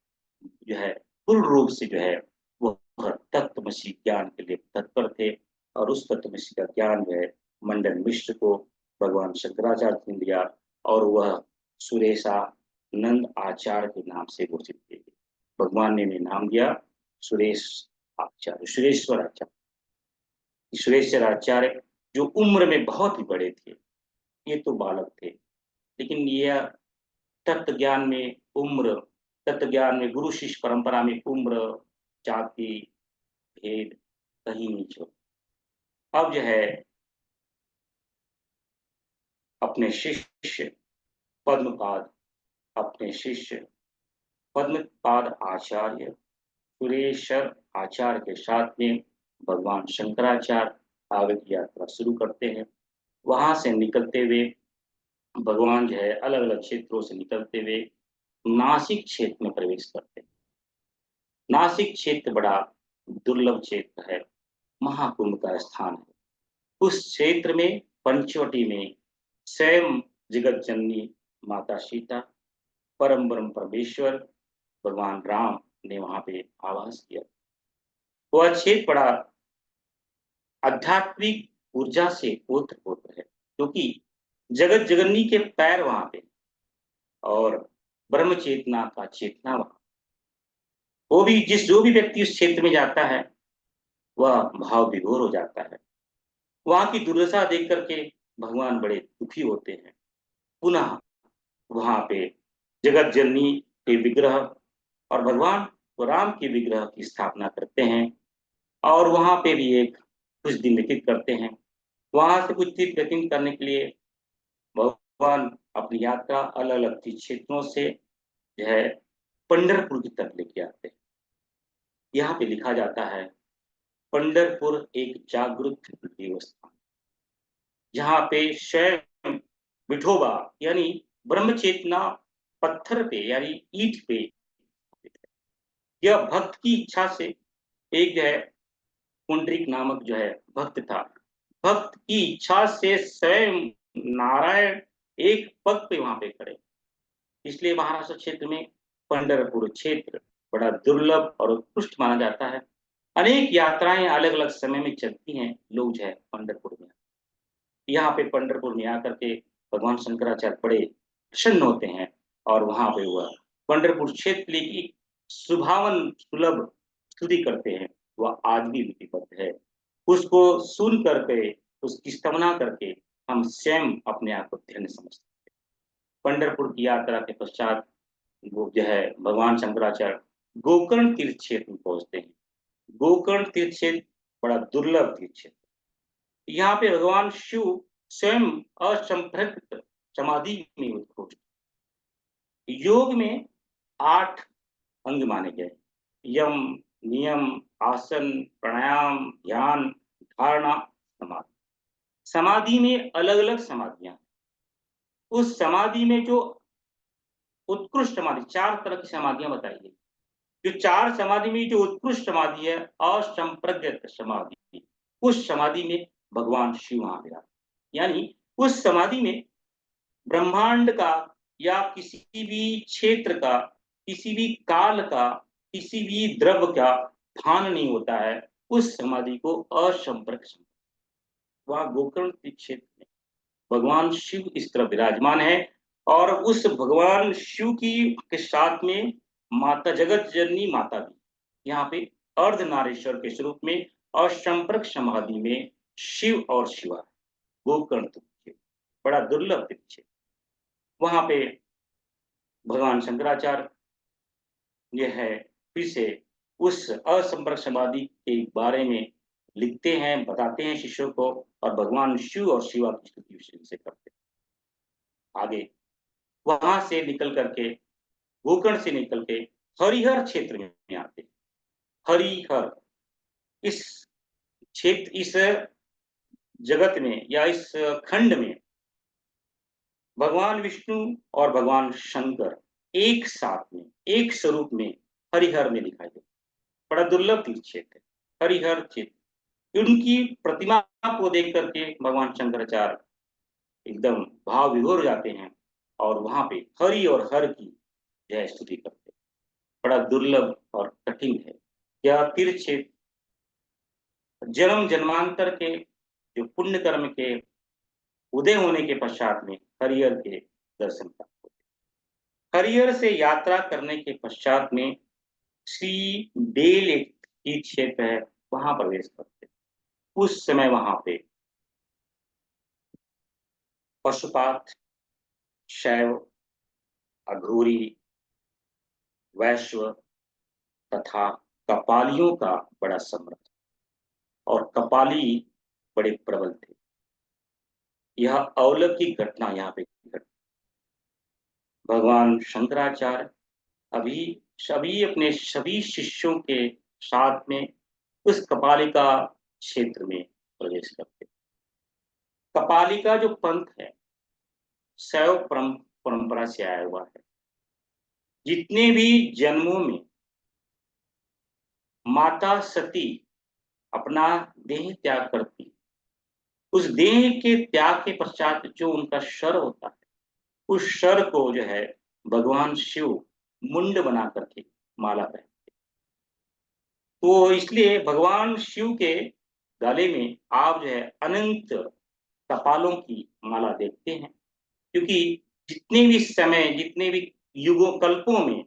जो है पूर्ण रूप से जो है वह तत्त्वमसि ज्ञान के लिए तत्पर थे, और उस तत्त्वमसि का ज्ञान जो है मंडन मिश्र को भगवान शंकराचार्य ने दिया, और वह सुरेशानंद आचार्य के नाम से घोषित किए गए। भगवान ने नाम दिया सुरेश आचार्य, सुरेश्वर आचार्य। सुरेश्वर आचार्य जो उम्र में बहुत ही बड़े थे, ये तो बालक थे, लेकिन यह तत्व ज्ञान में उम्र, तत्व ज्ञान में गुरु शिष्य परंपरा में उम्र, जाति, भेद कहीं नहीं छोड़ा। अब जो है अपने शिष्य पद्मपाद, अपने शिष्य पद्मपाद आचार्य सुरेश्वर आचार्य के साथ में भगवान शंकराचार्य आगे की यात्रा शुरू करते हैं। वहां से निकलते हुए भगवान जो है अलग अलग क्षेत्रों से निकलते हुए नासिक क्षेत्र में प्रवेश करते हैं। नासिक क्षेत्र बड़ा दुर्लभ क्षेत्र है। महाकुंभ का स्थान है। उस क्षेत्र में पंचवटी में स्वयं जगत जननी माता सीता, परम ब्रह्म परमेश्वर भगवान राम ने वहां पे आवास किया। वह क्षेत्र बड़ा आध्यात्मिक ऊर्जा से ओतप्रोत है, क्योंकि जगत जननी के पैर वहां पे और ब्रह्म चेतना का चेतना वहां। वो भी जो भी व्यक्ति उस क्षेत्र में जाता है वह भाव विभोर हो जाता है। वहां की दुर्दशा देख करके भगवान बड़े दुखी होते हैं। पुनः वहां पे जगत जननी के विग्रह और भगवान राम के विग्रह की स्थापना करते हैं और वहां पे भी एक कुछ दिन व्यतीत करते हैं। वहां से कुछ दिन व्यतीत करने के लिए भगवान अपनी यात्रा अलग अलग क्षेत्रों से जो है पंढरपुर की तरफ लेके आते हैं। यहाँ पे लिखा जाता है पंढरपुर एक जागृत देवस्थान, जहाँ पे स्वयं विठोबा यानी ब्रह्म चेतना पत्थर पे यानी ईंट पे, यह भक्त की इच्छा से एक जो है पुंडरीक नामक जो है भक्त था, भक्त की इच्छा से स्वयं नारायण एक पग पे वहां पे खड़े। इसलिए महाराष्ट्र क्षेत्र में पंढरपुर क्षेत्र बड़ा दुर्लभ और उत्कृष्ट माना जाता है। अनेक यात्राएं अलग अलग समय में चलती हैं। लोग जो है पंढरपुर में, यहाँ पे पंढरपुर में आकर के भगवान शंकराचार्य बड़े प्रसन्न होते हैं और वहां पे हुआ पंढरपुर क्षेत्र की सुभावन सुलभ स्तुति करते हैं। वह आज भी विधिवत है। उसको सुन करके उसकी स्तवना करके हम स्वयं अपने आप को धन्य समझते हैं। पंढरपुर की यात्रा के पश्चात वो जो है भगवान शंकराचार्य गोकर्ण तीर्थ क्षेत्र में पहुंचते हैं। गोकर्ण तीर्थ क्षेत्र बड़ा दुर्लभ तीर्थ क्षेत्र। यहाँ पे भगवान शिव स्वयं असंप्रज्ञ समाधि में उत्कृष्ट। योग में 8 अंग माने गए, यम, नियम, आसन, प्राणायाम, ध्यान, धारणा, समाधि। समाधि में अलग अलग समाधियां। उस समाधि में जो उत्कृष्ट समाधि, 4 तरह की समाधियां बताई गई। जो 4 समाधि में जो उत्कृष्ट समाधि है असंप्रज्ञ समाधि, उस समाधि में भगवान शिव वहां विराज, यानी उस समाधि में ब्रह्मांड का या किसी भी क्षेत्र का, किसी भी काल का, किसी भी द्रव्य का भान नहीं होता है। उस समाधि को असंपर्क समाधि। वहां गोकर्ण क्षेत्र में भगवान शिव इस तरह विराजमान है और उस भगवान शिव की के साथ में माता जगत जननी माता भी यहाँ पे अर्धनारीश्वर के स्वरूप में और संपर्क समाधि में शिव और शिवा। गोकर्ण बड़ा दुर्लभ तीर्थ। वहां पे भगवान शंकराचार्य ये है फिर से उस असंपर्क समाधि के बारे में लिखते हैं, बताते हैं शिष्यों को और भगवान शिव और शिवा की स्तुति विशेष से करते हैं। आगे वहां से निकल करके गोकर्ण से निकल के हरिहर क्षेत्र में आते हैं। हरिहर इस क्षेत्र, इस जगत में या इस खंड में भगवान विष्णु और भगवान शंकर एक साथ में एक स्वरूप में हरिहर में दिखाई देते। बड़ा दुर्लभ तीर्थ क्षेत्र है हरिहर क्षेत्र। उनकी प्रतिमा को देख करके भगवान शंकराचार्य एकदम भाव विभोर हो जाते हैं और वहां पे हरि और हर की जय स्तुति करते हैं। बड़ा दुर्लभ और कठिन है यह तीर्थ क्षेत्र। जन्म जन्मांतर के जो पुण्य कर्म के उदय होने के पश्चात में हरिहर के दर्शन प्राप्त होते। हरिहर से यात्रा करने के पश्चात में श्री बेल एक क्षेत्र है, वहां प्रवेश करते। उस समय वहां पे पशुपात, शैव, अघोरी, वैश्व तथा कपालियों का बड़ा सम्राट और कपाली बड़े प्रबल थे। यह अलौकिक घटना यहाँ पे घटी। भगवान शंकराचार्य अभी सभी अपने सभी शिष्यों के साथ में उस कपालिका क्षेत्र में प्रवेश करते। कपालिका जो पंथ है शैव परंपरा से आया हुआ है। जितने भी जन्मों में माता सती अपना देह त्याग करती है, उस देह के त्याग के पश्चात जो उनका शर होता है, उस शर को जो है भगवान शिव मुंड बना करके माला पहनते। तो इसलिए भगवान शिव के गले में आप जो है अनंत कपालों की माला देखते हैं, क्योंकि जितने भी समय, जितने भी युगों कल्पों में,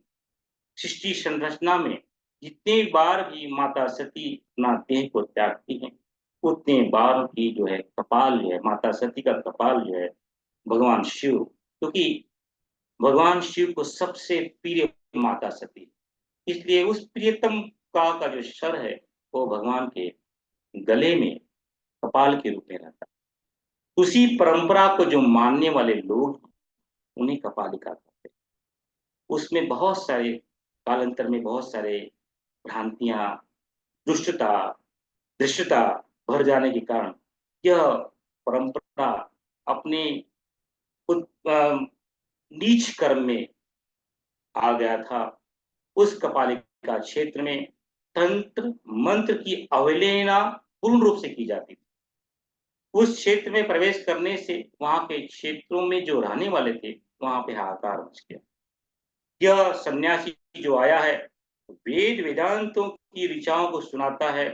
सृष्टि संरचना में जितने बार भी माता सती अपना देह को त्यागती हैं, उतने बार की जो है कपाल जो है, माता सती का कपाल जो है भगवान शिव, क्योंकि भगवान शिव को सबसे प्रिय माता सती, इसलिए उस प्रियतम का जो सर है वो भगवान के गले में कपाल के रूप में रहता है। उसी परंपरा को जो मानने वाले लोग हैं, उन्हें कपालिका कहते हैं। उसमें बहुत सारे, कालांतर में बहुत सारे भ्रांतियां, दुष्टता, दृश्यता भर जाने के कारण यह परंपरा अपने नीच कर्म में आ गया था। उस कपालिका क्षेत्र में तंत्र मंत्र की अवहेलना पूर्ण रूप से की जाती थी। उस क्षेत्र में प्रवेश करने से वहां के क्षेत्रों में जो रहने वाले थे, वहां पे हाहाकार मच गया। यह सन्यासी जो आया है, वेद वेदांतों की ऋचाओं को सुनाता है,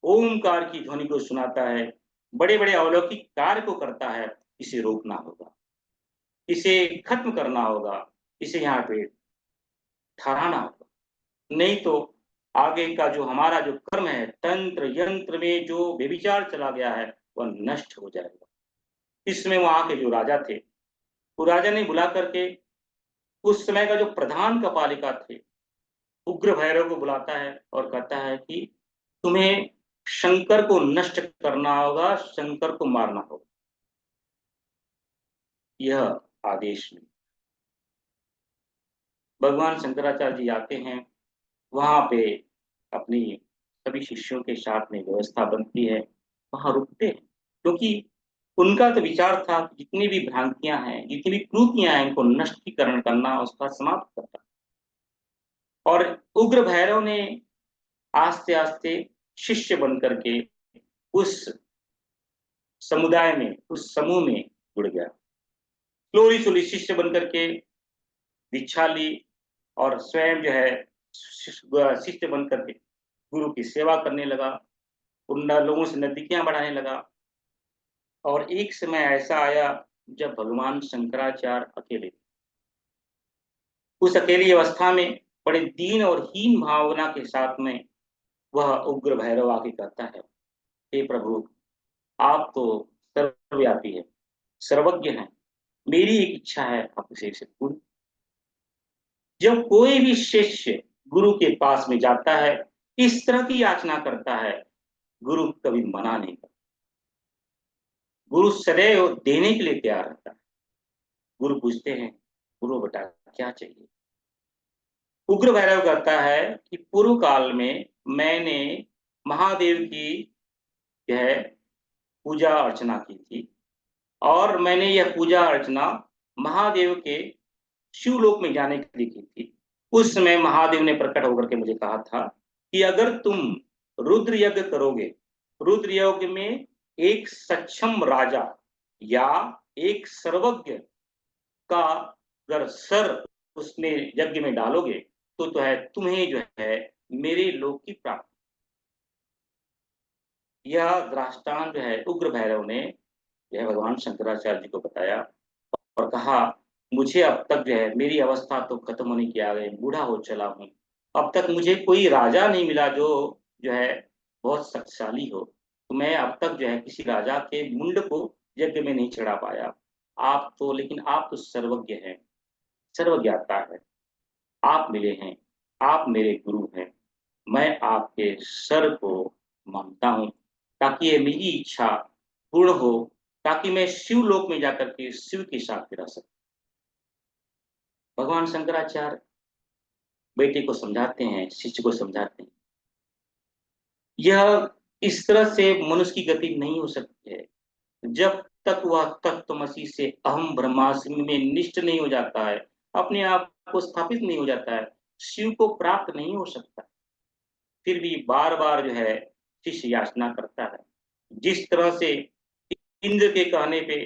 ओमकार की ध्वनि को सुनाता है, बड़े बड़े अलौकिक कार्य को करता है, इसे रोकना होगा, इसे खत्म करना होगा, इसे यहाँ पे ठहराना होगा। नहीं तो आगे का जो हमारा जो कर्म है, तंत्र यंत्र में जो व्यभिचार चला गया है, वह नष्ट हो जाएगा। इसमें वहां के जो राजा थे, वो राजा ने बुला करके उस समय का जो प्रधान कपालिका थे, उग्र भैरव को बुलाता है और कहता है कि तुम्हें शंकर को नष्ट करना होगा, शंकर को मारना होगा। यह आदेश में भगवान शंकराचार्य जी आते हैं, वहां पे अपनी सभी शिष्यों के साथ में व्यवस्था बनती है, वहां रुकते हैं, क्योंकि उनका तो विचार था कि जितनी भी भ्रांतियां हैं, जितनी भी कृतियां हैं, इनको नष्टीकरण करना, उसका समाप्त करना। और उग्र भैरव ने आस्ते आस्ते शिष्य बन करके उस समुदाय में, उस समूह में जुड़ गया। स्लोली स्लोली शिष्य बन करके दीक्षा ली और स्वयं जो है शिष्य बन करके गुरु की सेवा करने लगा, उन लोगों से नजदीकियां बढ़ाने लगा। और एक समय ऐसा आया जब भगवान शंकराचार्य अकेले थे। उस अकेली अवस्था में बड़े दीन और हीन भावना के साथ में वह उग्र भैरव आके कहता है, हे प्रभु, आप तो सर्वव्यापी है, सर्वज्ञ हैं, मेरी एक इच्छा है, आप उसे पूरी। जब कोई भी शिष्य गुरु के पास में जाता है, इस तरह की याचना करता है, गुरु कभी मना नहीं करता। गुरु सदैव देने के लिए तैयार रहता है। गुरु पूछते हैं, गुरु बेटा क्या चाहिए? उग्र भैरव कहता है कि पूर्व काल में मैंने महादेव की यह पूजा अर्चना की थी, और मैंने यह पूजा अर्चना महादेव के शिवलोक में जाने के लिए की थी। उस समय महादेव ने प्रकट होकर के मुझे कहा था कि अगर तुम रुद्र यज्ञ करोगे, रुद्र यज्ञ में एक सक्षम राजा या एक सर्वज्ञ का अगर सर उसमें यज्ञ में डालोगे, तो है तुम्हें जो है मेरे लोक की प्राप्ति। यह दृष्टांत जो है उग्र भैरव ने यह भगवान शंकराचार्य जी को बताया और कहा, मुझे अब तक जो है मेरी अवस्था तो खत्म होने की आ गई, बूढ़ा हो चला हूँ, अब तक मुझे कोई राजा नहीं मिला जो है बहुत शक्तिशाली हो, तो मैं अब तक जो है किसी राजा के मुंड को यज्ञ में नहीं चढ़ा पाया। आप तो, लेकिन आप तो सर्वज्ञ हैं, सर्वज्ञाता है, आप मिले हैं, आप मेरे गुरु हैं, मैं आपके सर को मानता हूँ, ताकि ये मेरी इच्छा पूर्ण हो, ताकि मैं शिव लोक में जाकर के शिव के साथ रह सकूं। भगवान शंकराचार्य बेटे को समझाते हैं, शिष्य को समझाते हैं, यह इस तरह से मनुष्य की गति नहीं हो सकती है जब तक वह तत्वमसी से अहम ब्रह्मास्मि में निष्ठ नहीं हो जाता है, अपने आप को स्थापित नहीं हो जाता है, शिव को प्राप्त नहीं हो सकता। फिर भी बार बार जो है शिष्य याचना करता है, जिस तरह से इंद्र के कहने पे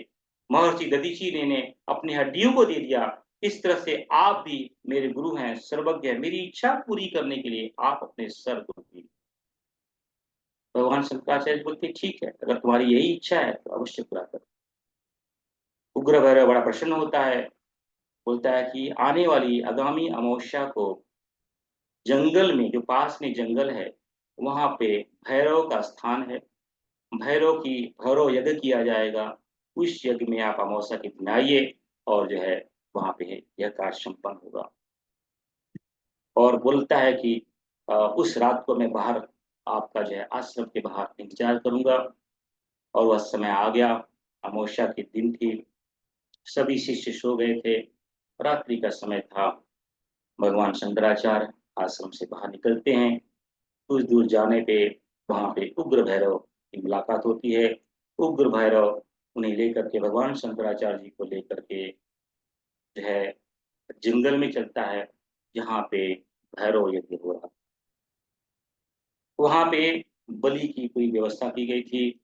महर्षि दधीची ने अपनी हड्डियों को दे दिया, इस तरह से आप भी मेरे गुरु हैं, सर्वज्ञ हैं, मेरी इच्छा पूरी करने के लिए आप अपने सर को दीजिए। भगवान शंकराचार्य बोलते ठीक है, अगर तुम्हारी यही इच्छा है तो अवश्य पूरा करो। उग्र भैरव बड़ा प्रसन्न होता है, बोलता है कि आने वाली आगामी अमावस्या को जंगल में, जो पास में जंगल है, वहां पे भैरव का स्थान है, भैरव यज्ञ किया जाएगा। उस यज्ञ में आप अमावस्या के दिन आइए और जो है वहां पे यह कार्य संपन्न होगा। और बोलता है कि उस रात को मैं बाहर आपका जो है आश्रम के बाहर इंतजार करूंगा। और वह समय आ गया, अमावस्या के दिन थी, सभी शिष्य सो गए थे, रात्रि का समय था। भगवान शंकराचार्य आश्रम से बाहर निकलते हैं। कुछ दूर जाने पे वहां पे उग्र भैरव की मुलाकात होती है। उग्र भैरव उन्हें लेकर के, भगवान शंकराचार्य जी को लेकर के जो है जंगल में चलता है, जहाँ पे भैरव यज्ञ हो रहा। वहां पे बलि की कोई व्यवस्था की गई थी।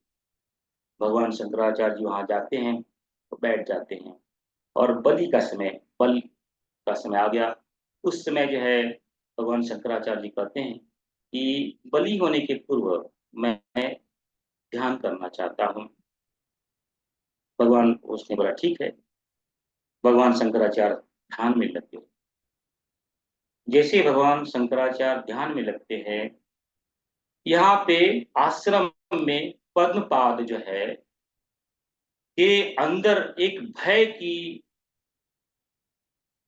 भगवान शंकराचार्य जी वहां जाते हैं तो बैठ जाते हैं, और बलि का समय आ गया। उस समय जो है भगवान शंकराचार्य जी कहते हैं कि बलि होने के पूर्व मैं ध्यान करना चाहता हूँ। भगवान, उसने बोला ठीक है। भगवान शंकराचार्य ध्यान में लगते हैं। जैसे भगवान शंकराचार्य ध्यान में लगते हैं, यहाँ पे आश्रम में पद्मपाद जो है के अंदर एक भय की,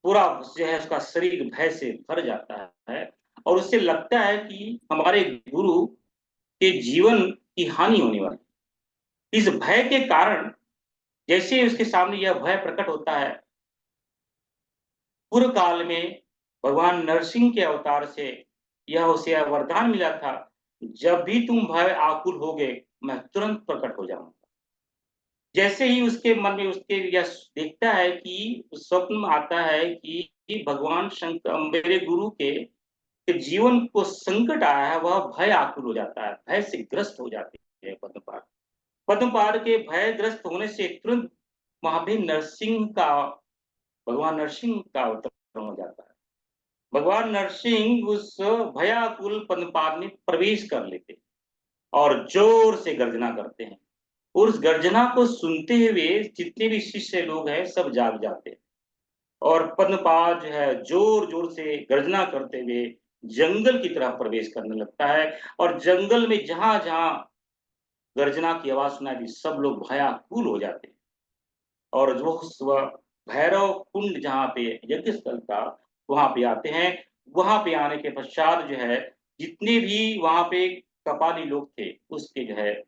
पूरा जो है उसका शरीर भय से भर जाता है, और उससे लगता है कि हमारे गुरु के जीवन की हानि होने वाली। इस भय के कारण जैसे ही उसके सामने यह भय प्रकट होता है, पूर्व काल में भगवान नरसिंह के अवतार से यह उसे वरदान मिला था, जब भी तुम भय आकुल होगे मैं तुरंत प्रकट हो जाऊंगा। जैसे ही उसके मन में, उसके यह देखता है कि स्वप्न में आता है कि भगवान शंकर मेरे गुरु के जीवन को संकट आया है, वह भय आकुल हो जाता है, भय से ग्रस्त हो जाते हैं पद्मपाद। पद्मपाद के भयग्रस्त होने से तुरंत वहां पे भगवान नरसिंह का अवतरण हो जाता है। भगवान नरसिंह उस भयाकुल पद्मपाद में प्रवेश कर लेते हैं और जोर से गर्जना करते हैं। और उस गर्जना को सुनते हुए जितने भी शिष्य लोग हैं सब जाग जाते हैं, और पद्मपाद जो है जोर जोर से गर्जना करते हुए जंगल की तरफ प्रवेश करने लगता है। और जंगल में जहां जहां गर्जना की आवाज सुनाई दी, सब लोग भयाकुल हो जाते हैं। और जो वह भैरव कुंड जहाँ पे यज्ञ स्थल था, वहां पे आते हैं। वहां पे आने के पश्चात जो है जितने भी वहां पे कपाली लोग थे, उसके जो है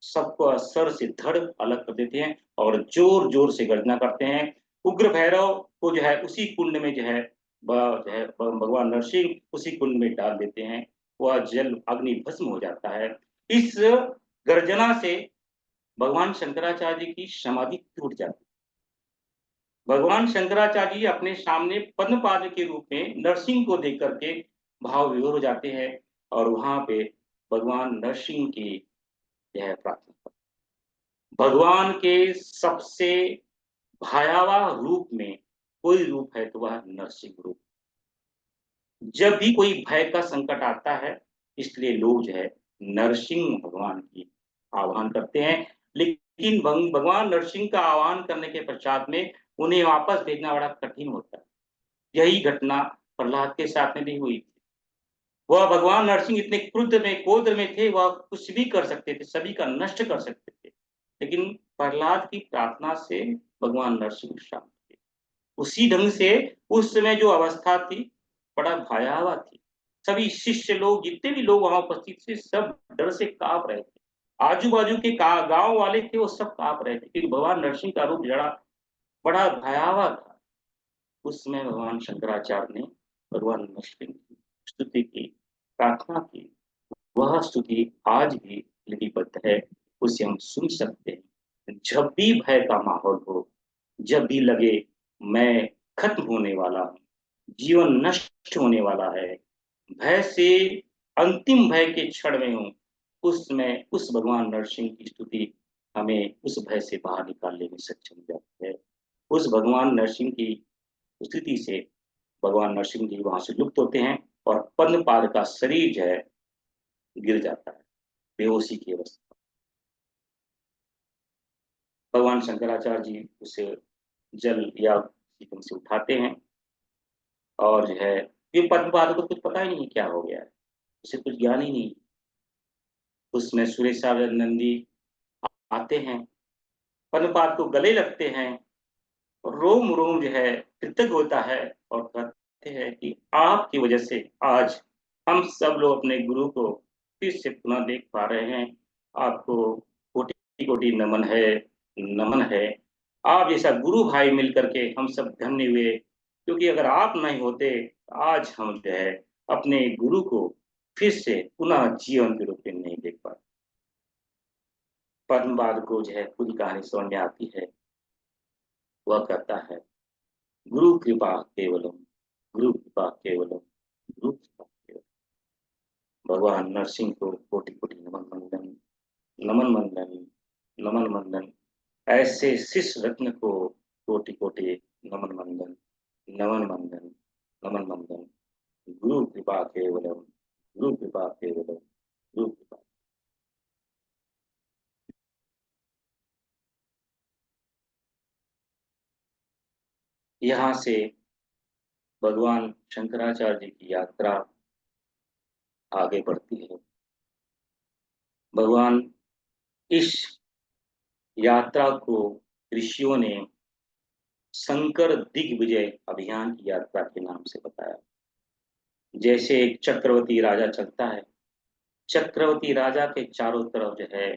सबको सर से धड़ अलग कर देते हैं और जोर जोर से गर्जना करते हैं। उग्र भैरव को जो है उसी कुंड में जो है भगवान नरसिंह उसी कुंड में डाल देते हैं। वह जल अग्नि भस्म हो जाता है। इस गर्जना से भगवान शंकराचार्य जी की समाधि टूट जाती है। भगवान शंकराचार्य जी अपने सामने पद्मपाद के रूप में नरसिंह को देख करके भाव विभोर हो जाते हैं, और वहां पे भगवान नरसिंह की यह प्रार्थना। भगवान के सबसे भयावह रूप में कोई रूप है तो वह नरसिंह रूप। जब भी कोई भय का संकट आता है, इसलिए लोग जो है नरसिंह भगवान की आह्वान करते हैं। लेकिन भगवान नरसिंह का आह्वान करने के पश्चात में उन्हें वापस भेजना बड़ा कठिन होता है। यही घटना प्रहलाद के साथ में भी हुई थी। वह भगवान नरसिंह इतने क्रोध में थे, वह कुछ भी कर सकते थे, सभी का नष्ट कर सकते थे। लेकिन प्रहलाद की प्रार्थना से भगवान नरसिंह शांत थे। उसी ढंग से उस समय जो अवस्था थी बड़ा भयावह थी। सभी शिष्य लोग, जितने भी लोग वहां उपस्थित थे, सब डर से कांप रहे थे। आजू बाजू के गांव वाले थे, वो सब कांप रहे थे, क्योंकि भगवान नरसिंह का रूप जड़ा बड़ा भयावह था। उस समय भगवान शंकराचार्य ने भगवान नरसिंह की स्तुति की, प्रार्थना की। वह स्तुति आज भी लिपिबद्ध है, उसे हम सुन सकते हैं। जब भी भय का माहौल हो, जब भी लगे मैं खत्म होने वाला हूँ, जीवन नष्ट होने वाला है, भय से अंतिम भय के क्षण में हूँ, उस समय उस भगवान नरसिंह की स्तुति हमें उस भय से बाहर निकालने में सक्षम हो जाती है। उस भगवान नरसिंह की स्तुति से भगवान नरसिंह जी वहां से लुप्त होते हैं और पद्मपाद का शरीर जो है गिर जाता है बेहोशी की अवस्था। भगवान शंकराचार्य जी उसे जल या शिकन से उठाते हैं और जो है ये पद्मपाद को कुछ पता ही नहीं क्या हो गया है, उसे कुछ ज्ञान ही नहीं। उसमें सुरेश नंदी आते हैं, पद्मपाद को गले लगते हैं और रोम रोम जो है कृतज्ञ होता है और कहते हैं कि आपकी वजह से आज हम सब लोग अपने गुरु को फिर से पुनः देख पा रहे हैं। आपको कोटि कोटि नमन है, नमन है। आप जैसा गुरु भाई मिल करके हम सब धन्य हुए, क्योंकि अगर आप नहीं होते आज हम जो है अपने गुरु को फिर से पुनः जीवन के रूप में नहीं देख पाते। पद्मपाद को जो है पूरी कहानी समझ में आती है। वह कहता है गुरु कृपा केवलम, गुरु कृपा केवलम, गुरु कृपा केवलम। भगवान नरसिंह को कोटि कोटि नमन मंदन, नमन मंदन, नमन मंदन। ऐसे शिष्य रत्न को कोटि कोटि नमन मंदन, नमन मंदन, नमन मंदन। गुरु कृपा केवलम, गुरु कृपा केवलम, गुरु कृपा। यहाँ से भगवान शंकराचार्य जी की यात्रा आगे बढ़ती है। भगवान इस यात्रा को ऋषियों ने शंकर दिग्विजय अभियान की यात्रा के नाम से बताया। जैसे एक चक्रवर्ती राजा चलता है, चक्रवर्ती राजा के चारों तरफ जो है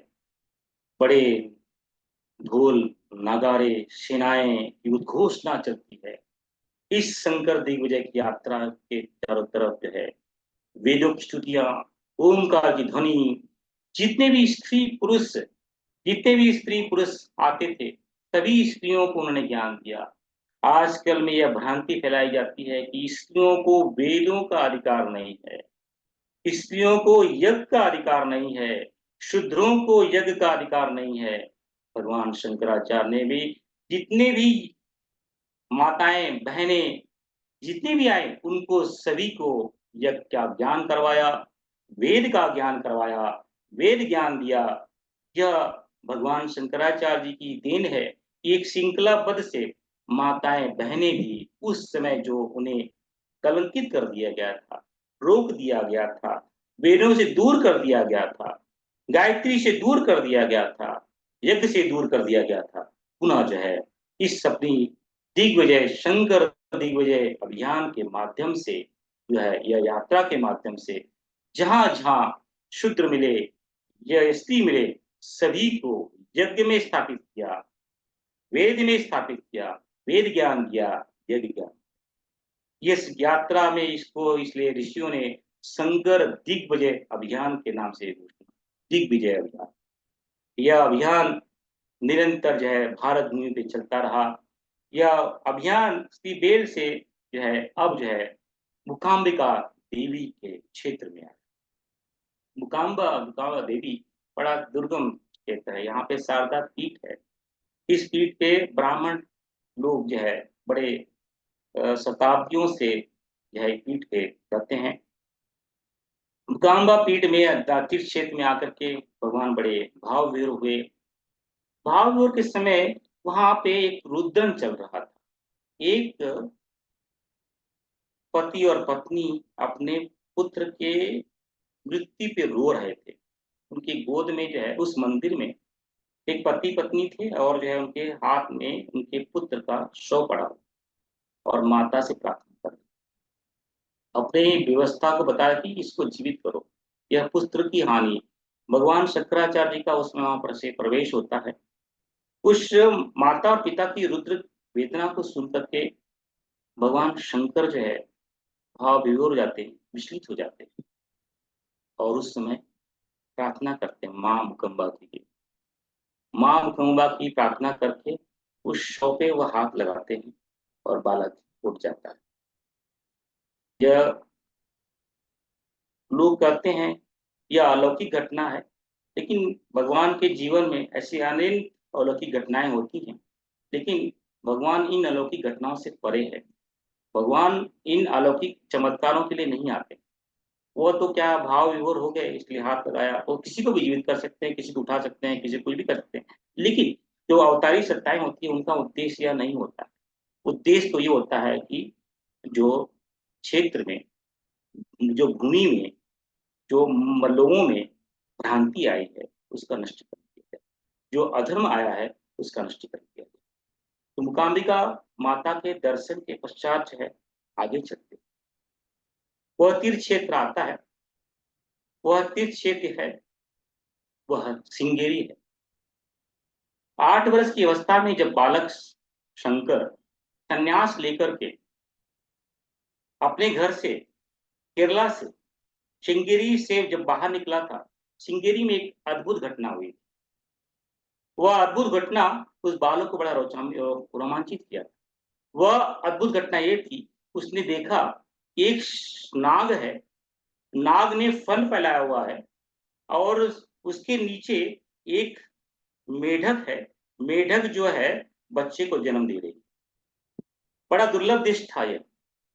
बड़े ढोल नगाड़े सेनाएं की उद्घोषणा चलती है। इस शंकर दिग्विजय की यात्रा के चारों तरफ जो है वेदों की स्तुतियां, ओमकार की ध्वनि, जितने भी स्त्री पुरुष आते थे सभी स्त्रियों को उन्होंने ज्ञान दिया। आजकल में यह भ्रांति फैलाई जाती है कि स्त्रियों को वेदों का अधिकार नहीं है, स्त्रियों को यज्ञ का अधिकार नहीं है, शूद्रों को यज्ञ का अधिकार नहीं है। भगवान शंकराचार्य ने भी जितने भी माताएं बहनें जितने भी आए उनको सभी को यज्ञ का ज्ञान करवाया, वेद का ज्ञान करवाया, वेद ज्ञान दिया। यह भगवान शंकराचार्य जी की देन है। एक श्रृंखलाबद्ध से माताएं बहनें भी उस समय जो उन्हें कलंकित कर दिया गया था, रोक दिया गया था, वेदों से दूर कर दिया गया था, गायत्री से दूर कर दिया गया था, यज्ञ से दूर कर दिया गया था, पुनः जो है इस अपनी दिग्विजय शंकर दिग्विजय अभियान के माध्यम से जो है यह यात्रा के माध्यम से जहां जहां शूद्र मिले या स्त्री मिले सभी को यज्ञ में स्थापित किया, वेद में स्थापित किया, वेद ज्ञान दिया, यज्ञ ज्ञान। इस यात्रा में इसको इसलिए ऋषियों ने शंकर दिग्विजय अभियान के नाम से घोषणा, दिग्विजय अभियान। यह अभियान निरंतर जो है भारत भूमि पे चलता रहा। यह अभियान बेल से जो है अब जो है मुकाम्बिका देवी के क्षेत्र में आया। मुकाम्बा देवी बड़ा दुर्गम क्षेत्र है, यहाँ पे शारदा पीठ है। इस पीठ पे ब्राह्मण लोग जो है बड़े शताब्दियों से जो है पीठ पे रहते हैं। मुकाम्बा पीठ में तीर्थ क्षेत्र में आकर के भगवान बड़े भाव विभोर हुए। भाव विभोर के समय वहां पे एक रुद्रन चल रहा था। एक पति और पत्नी अपने पुत्र के मृत्यु पे रो रहे थे। उनकी गोद में जो है उस मंदिर में एक पति पत्नी थे और जो है उनके हाथ में उनके पुत्र का शव पड़ा और माता से प्रार्थना कर अपने व्यवस्था को बताया कि इसको जीवित करो, यह पुत्र की हानि। भगवान शंकराचार्य जी का उसमें वहां पर से प्रवेश होता है। उस माता और पिता की रुद्र वेदना को सुन करके भगवान शंकर जो है भाव विभोर हो जाते हैं, विचलित हो जाते हैं और उस समय प्रार्थना करते हैं माँ मुकम्बा की। माँ मुकम्बा की प्रार्थना करके उस शव पे वह हाथ लगाते हैं और बालक उठ जाता है। यह लोग कहते हैं यह अलौकिक घटना है। लेकिन भगवान के जीवन में ऐसी अनेक अलौकिक घटनाएं होती हैं, लेकिन भगवान इन अलौकिक घटनाओं से परे है। भगवान इन अलौकिक चमत्कारों के लिए नहीं आते। वो तो क्या भाव विभोर हो गए इसलिए हाथ लगाया, वो किसी को भी जीवित कर सकते हैं, किसी को उठा सकते हैं, किसी को कुछ भी कर सकते हैं। लेकिन जो अवतारी सत्ताएं होती है उनका उद्देश्य यह नहीं होता। उद्देश्य तो ये होता है कि जो क्षेत्र में, जो भूमि में, जो लोगों में भ्रांति आई है उसका नष्टीकरण किया जाए, जो अधर्म आया है उसका नष्टीकरण किया जाए। तो मूकाम्बिका माता के दर्शन के पश्चात जो है आगे चलते, वह तीर्थ क्षेत्र आता है। वह तीर्थ क्षेत्र है, वह श्रृंगेरी है। 8 वर्ष की अवस्था में जब बालक शंकर संन्यास लेकर के अपने घर से, केरला से, श्रृंगेरी से जब बाहर निकला था, श्रृंगेरी में एक अद्भुत घटना हुई। वह अद्भुत घटना उस बालक को बड़ा रोमांचित किया। वह अद्भुत घटना ये थी, उसने देखा एक नाग है, नाग ने फन फैलाया हुआ है और उसके नीचे एक मेढक है। मेढक जो है बच्चे को जन्म दे रही। बड़ा दुर्लभ दृश्य था यह,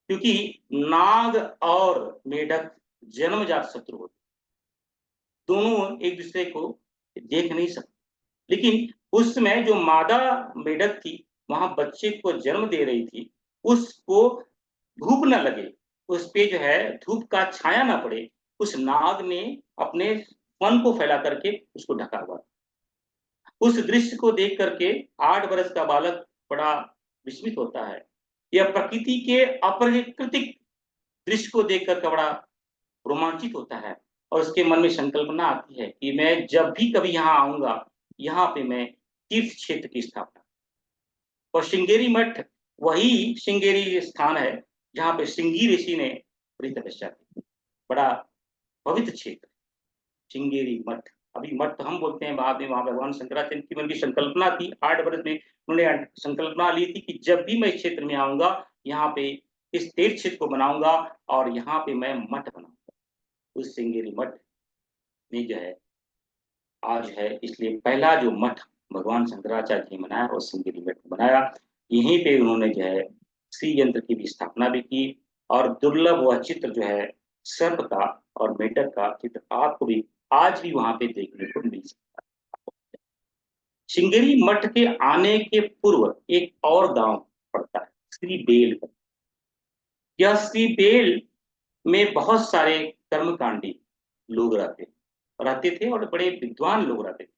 क्योंकि नाग और मेढक जन्मजात शत्रु होते, दोनों एक दूसरे को देख नहीं सकते। लेकिन उस समय जो मादा मेढक थी वहां बच्चे को जन्म दे रही थी, उसको धूप न लगे, उस पे जो है धूप का छाया ना पड़े, उस नाग ने अपने फन को फैला करके उसको ढका हुआ। उस दृश्य को देख करके 8 वर्ष का बालक बड़ा विस्मित होता है। यह प्रकृति के अप्राकृतिक दृश्य को देख कर बड़ा रोमांचित होता है और उसके मन में संकल्पना आती है कि मैं जब भी कभी यहाँ आऊंगा, यहाँ पे मैं तीर्थ क्षेत्र की स्थापना। और श्रृंगेरी मठ वही श्रृंगेरी स्थान है जहाँ पे श्रृंगी ऋषि ने बड़ी तपस्या की। बड़ा पवित्र क्षेत्र श्रृंगेरी मठ। अभी मठ तो हम बोलते हैं, बाद में वहां भगवान शंकराचार्य की मन की संकल्पना थी। 8 वर्ष में उन्होंने संकल्पना ली थी कि जब भी मैं इस क्षेत्र में आऊंगा, यहाँ पे इस तीर्थ क्षेत्र को बनाऊंगा और यहाँ पे मैं मठ बनाऊंगा। उस श्रृंगेरी मठ में जो है आज है, इसलिए पहला जो मठ भगवान शंकराचार्य जी ने बनाया और श्रृंगेरी मठ बनाया। यहीं पे उन्होंने जो है श्री यंत्र की भी स्थापना भी की और दुर्लभ वह चित्र जो है सर्प का और मेढक का चित्र आपको भी आज भी वहां पे देखने को मिल सकता है। श्रृंगेरी मठ के आने के पूर्व एक और गांव पड़ता है, श्री बेल। यह श्री बेल में बहुत सारे कर्मकांडी लोग रहते थे और बड़े विद्वान लोग रहते थे।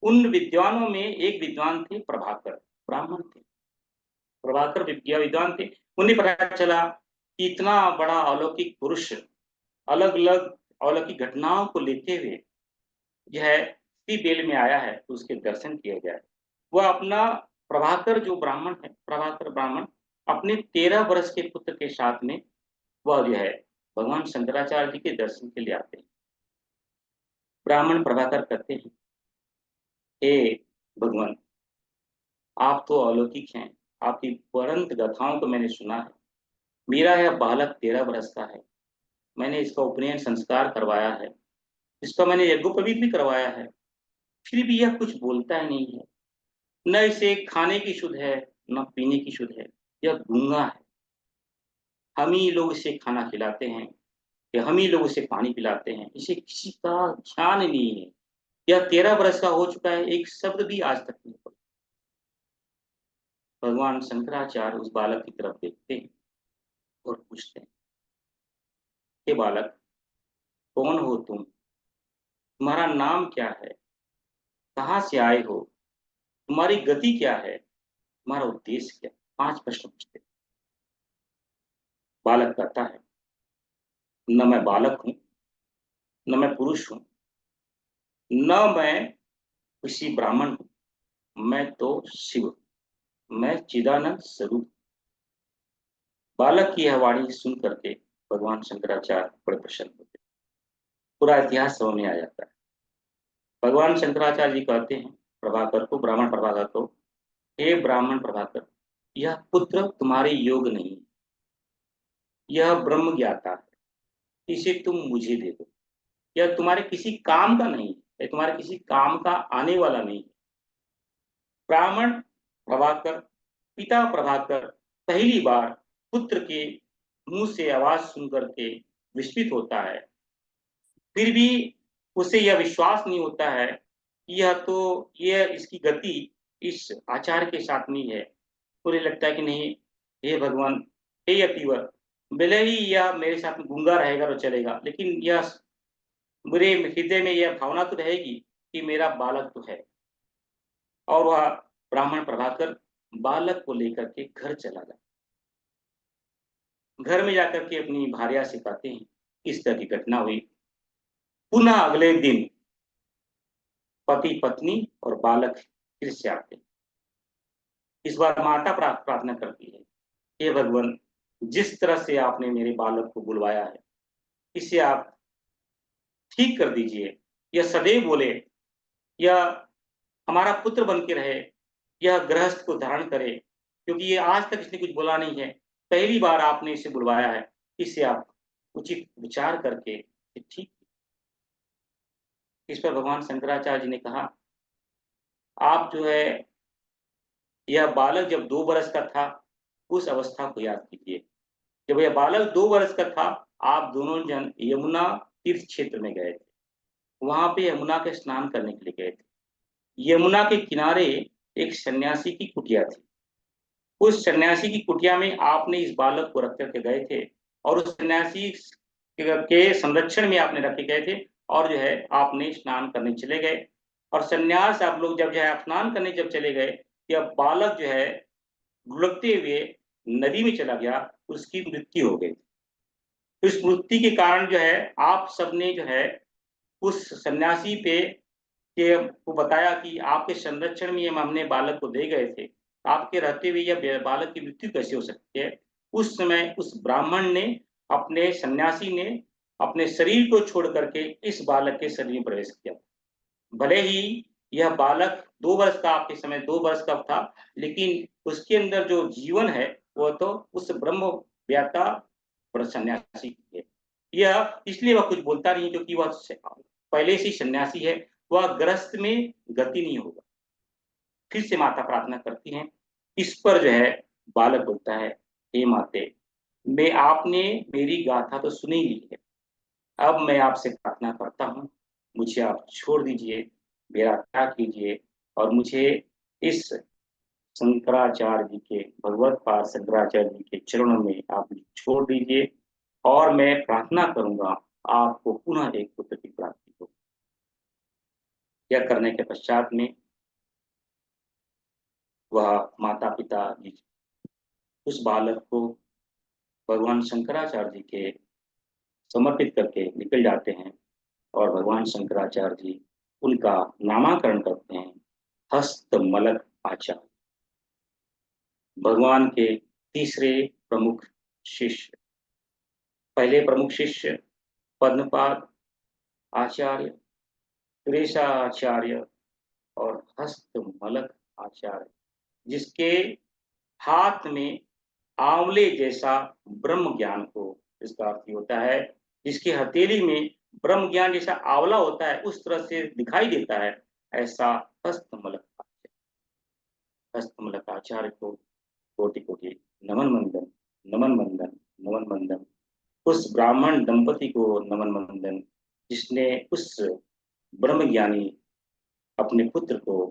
उन विद्वानों में एक विद्वान थे प्रभाकर, ब्राह्मण थे। प्रभाकर विद्वान थे। उन्हें पता चला कि इतना बड़ा अलौकिक पुरुष अलग अलग अलौकिक घटनाओं को लेते हुए यह इसी बेल में आया है, तो उसके दर्शन किए जाए। वह अपना, प्रभाकर जो ब्राह्मण है, प्रभाकर ब्राह्मण अपने 13 वर्ष के पुत्र के साथ में वह जो है भगवान शंकराचार्य जी के दर्शन के लिए आते हैं। ब्राह्मण प्रभाकर कहते हैं, हे भगवान, आप तो अलौकिक हैं, आपकी अनंत गाथाओं को मैंने सुना है। मेरा यह बालक 13 वर्ष का है, मैंने इसका उपनयन संस्कार करवाया है, इसका मैंने यज्ञोपवीत भी करवाया है, फिर भी यह कुछ बोलता ही नहीं है। न इसे खाने की शुद्ध है, न पीने की शुद्ध है। यह गूंगा है। हम ही लोग इसे खाना खिलाते हैं या हम ही लोग इसे पानी पिलाते हैं, इसे किसी का ध्यान नहीं है। यह 13 वर्ष का हो चुका है, एक शब्द भी आज तक नहीं बोला। भगवान शंकराचार्य उस बालक की तरफ देखते हैं और पूछते हैं, हे बालक, कौन हो तुम? तुम्हारा नाम क्या है? कहाँ से आए हो? तुम्हारी गति क्या है? तुम्हारा उद्देश्य क्या? 5 प्रश्न पूछते हैं। बालक कहता है, न मैं बालक हूँ, न मैं पुरुष हूँ, न मैं किसी ब्राह्मण हूँ, मैं तो शिव हूँ, मैं चिदानंद स्वरूप। बालक की यह वाणी सुन करके भगवान शंकराचार्य बड़े प्रसन्न होते, पूरा इतिहास समझ में आ जाता है। भगवान शंकराचार्य जी कहते हैं प्रभाकर को, ब्राह्मण प्रभाकर को, हे ब्राह्मण प्रभाकर, यह पुत्र तुम्हारे योग नहीं, यह ब्रह्म ज्ञाता है, इसे तुम मुझे दे दो। यह तुम्हारे किसी काम का नहीं, ये तुम्हारे किसी काम का आने वाला नहीं है। ब्राह्मण प्रभाकर, पिता प्रभाकर पहली बार पुत्र के मुंह से आवाज सुनकर के विस्मित होता है। फिर भी उसे यह विश्वास नहीं होता है कि यह इसकी गति इस आचार के साथ नहीं है। उन्हें लगता है कि नहीं, हे भगवान, हे यतिवर, भले ही यह मेरे साथ गूंगा रहेगा तो चलेगा, लेकिन यह मेरे हृदय में यह भावना तो रहेगी कि मेरा बालक तो है। और वह ब्राह्मण प्रभाकर बालक को लेकर के घर चला जाता। घर में जाकर के अपनी भार्या से कहते हैं इस तरह की घटना हुई। पुनः अगले दिन पति पत्नी और बालक फिर से आते हैं। इस बार माता प्रार्थना करती है, हे भगवान, जिस तरह से आपने मेरे बालक को बुलवाया है, इसे आप ठीक कर दीजिए। यह सदैव बोले, यह हमारा पुत्र बन के रहे, यह गृहस्थ को धारण करे, क्योंकि ये आज तक इसने कुछ बोला नहीं है। पहली बार आपने इसे बुलवाया है, इसे आप उचित विचार करके ठीक। इस पर भगवान शंकराचार्य जी ने कहा, आप जो है यह बालक जब 2 वर्ष का था उस अवस्था को याद कीजिए। जब यह बालक 2 वर्ष का था, आप दोनों जन यमुना तीर्थ क्षेत्र में गए थे। वहां पे यमुना के स्नान करने के लिए गए थे। यमुना के किनारे एक सन्यासी की कुटिया थी। उस सन्यासी की कुटिया में आपने इस बालक को रख करके गए थे और उस सन्यासी के संरक्षण में आपने रखे गए थे। और जो है आपने स्नान करने चले गए और सन्यास आप लोग जब जो है आप स्नान करने जब चले गए, यह बालक जो है लुढ़कते हुए नदी में चला गया, उसकी मृत्यु हो गई। तो इस मृत्यु के कारण जो है आप सबने जो है उस सन्यासी पे के को बताया कि आपके संरक्षण में हमने बालक को दे गए थे, आपके रहते हुए यह बालक की मृत्यु कैसे हो सकती है। उस समय उस ब्राह्मण ने, अपने सन्यासी ने अपने शरीर को छोड़ करके इस बालक के शरीर में प्रवेश किया। भले ही यह बालक 2 वर्ष का, आपके समय 2 वर्ष का था, लेकिन उसके अंदर जो जीवन है वह तो उस ब्रह्म व्याता और सन्यासी की है। यह इसलिए वह कुछ बोलता नहीं क्योंकि वह पहले से ही सन्यासी है, वह गृहस्थ में गति नहीं होगा। फिर से माता प्रार्थना करती हैं। इस पर जो है बालक बोलता है, हे माते, मैं आपने मेरी गाथा तो सुनी ली है, अब मैं आपसे प्रार्थना करता हूँ, मुझे आप छोड़ दीजिए, मेरा त्याग कीजिए और मुझे इस शंकराचार्य जी के, भगवत पाद शंकराचार्य जी के चरणों में आप मुझे छोड़ दीजिए और मैं प्रार्थना करूंगा आपको पुनः एक पुत्र की प्राप्ति हो। यह करने के पश्चात में वह माता पिता जी उस बालक को भगवान शंकराचार्य जी के समर्पित करके निकल जाते हैं और भगवान शंकराचार्य जी उनका नामाकरण करते हैं हस्तमलक आचार्य, भगवान के तीसरे प्रमुख शिष्य। पहले प्रमुख शिष्य पद्मपाद आचार्य, सुरेशा आचार्य और हस्तमलक आचार्य, जिसके हाथ में आंवले जैसा ब्रह्म ज्ञान को, इसका अर्थ होता है जिसकी हथेली में ब्रह्म ज्ञान जैसा आंवला होता है उस तरह से दिखाई देता है, ऐसा हस्तमलक आचार्य। हस्तमलक आचार्य को कोटि कोटि नमन मंदन, नमन मंदन, नमन मंदन। उस ब्राह्मण दंपति को नमन मंदन जिसने उस ब्रह्म ज्ञानी अपने पुत्र को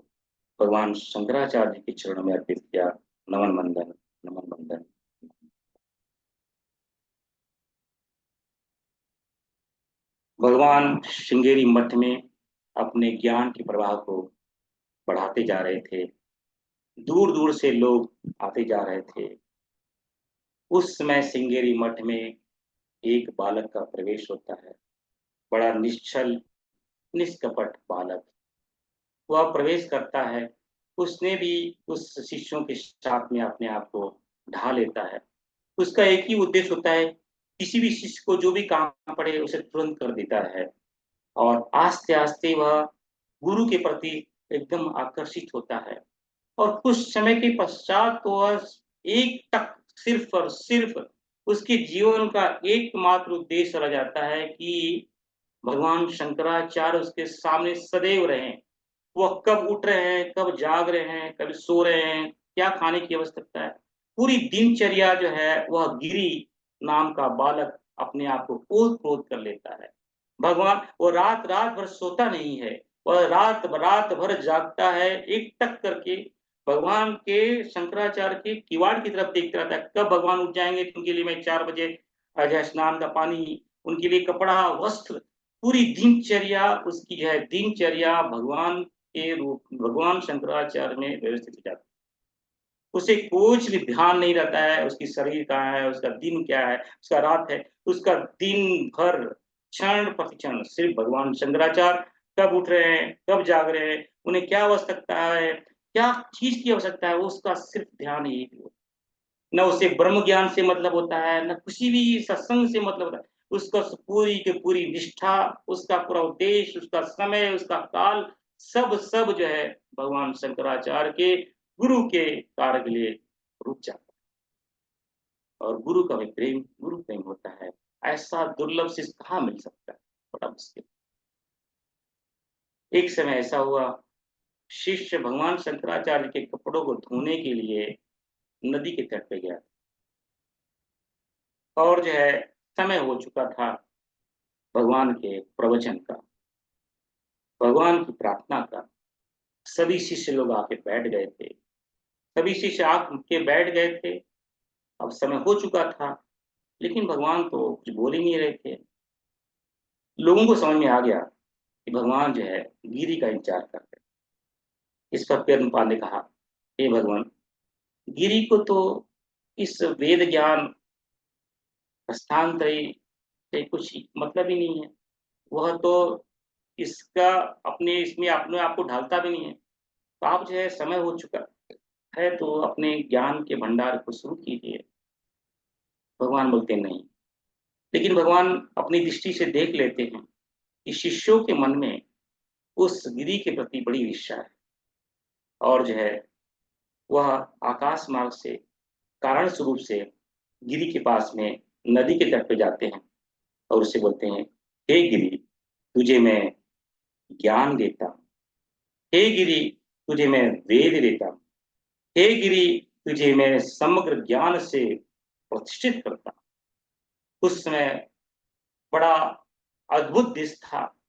भगवान शंकराचार्य जी के चरणों में अर्पित किया। नमन मंदन, नमन मंदन। भगवान श्रृंगेरी मठ में अपने ज्ञान के प्रवाह को बढ़ाते जा रहे थे। दूर दूर से लोग आते जा रहे थे। उस समय श्रृंगेरी मठ में एक बालक का प्रवेश होता है, बड़ा निश्चल निष्कपट बालक। वह प्रवेश करता है, उसने भी उस शिष्यों के साथ में अपने आप को ढा लेता है। उसका एक ही उद्देश्य होता है, किसी भी शिष्य को जो भी काम पड़े उसे तुरंत कर देता है और आस्ते आस्ते वह गुरु के प्रति एकदम आकर्षित होता है। और कुछ समय के पश्चात तो वह एक तक सिर्फ और सिर्फ उसके जीवन का एकमात्र उद्देश्य रह जाता है कि भगवान शंकराचार्य उसके सामने सदैव रहे। वह कब उठ रहे हैं, कब जाग रहे हैं, कब सो रहे हैं, क्या खाने की आवश्यकता है, पूरी दिनचर्या जो है वह गिरी नाम का बालक अपने आप को ओत-प्रोत कर लेता है। भगवान वो रात-रात भर सोता नहीं है, वह रात भर जागता है, एक-टक करके भगवान के शंकराचार्य के किवाड़ की तरफ देखता रहता है, कब भगवान उठ जाएँगे तो उनके लिए मैं 4 बजे जो है स्नान का पानी, उनके लिए कपड़ा, वस्त्र, पूरी दिनचर्या उसकी जो है दिनचर्या भगवान के रूप भगवान शंकराचार्य में व्यवस्थित हो जाती है। उसे कुछ भी ध्यान नहीं रहता है, उसकी शरीर कहाँ है, उसका दिन क्या है, उसका रात है, उसका दिन भर क्षण-प्रतिक्षण सिर्फ भगवान शंकराचार्य कब उठ रहे हैं, कब जाग रहे हैं, उन्हें क्या आवश्यकता है, क्या चीज़ की आवश्यकता है, उसका सिर्फ ध्यान यही होता है। ना उसे ब्रह्म ज्ञान से मतलब होता है, ना किसी भी सत्संग से मतलब होता है। उसका पूरी की पूरी निष्ठा, उसका पूरा उद्देश्य, उसका समय, उसका काल सब जो है भगवान शंकराचार्य के गुरु के कार्य के लिए रुक जाता है। और गुरु का भी प्रेम गुरु प्रेम होता है। ऐसा दुर्लभ चीज़ कहाँ मिल सकता है? बड़ा मुश्किल। एक समय ऐसा हुआ, शिष्य भगवान शंकराचार्य के कपड़ों को धोने के लिए नदी के तट पे गया और जो है समय हो चुका था भगवान के प्रवचन का, भगवान की प्रार्थना का। सभी शिष्य लोग आके बैठ गए थे। सभी शिष्य आके बैठ गए थे। अब समय हो चुका था, लेकिन भगवान तो कुछ बोल ही नहीं रहे थे। लोगों को समझ में आ गया कि भगवान जो है गिरी का इंतज़ार कर रहे हैं। इस पर पेद्मपाल ने कहा, हे भगवान, गिरी को तो इस वेद ज्ञान हस्तांतरी से कुछ मतलब ही नहीं है। वह तो इसका अपने इसमें अपने आप को ढालता भी नहीं है। तो आप जो है समय हो चुका है तो अपने ज्ञान के भंडार को शुरू कीजिए। भगवान बोलते नहीं। लेकिन भगवान अपनी दृष्टि से देख लेते हैं कि शिष्यों के मन में उस गिरी के प्रति बड़ी ईर्ष्या है और जो है वह आकाश मार्ग से कारण स्वरूप से गिरी के पास में नदी के तट पे जाते हैं और उससे बोलते हैं, हे गिरी, तुझे मैं ज्ञान देता हूँ। हे गिरी, तुझे मैं वेद देता हूँ। हे गिरी, तुझे मैं समग्र ज्ञान से प्रतिष्ठित करता हूँ। उस समय बड़ा अद्भुत दृश्य था।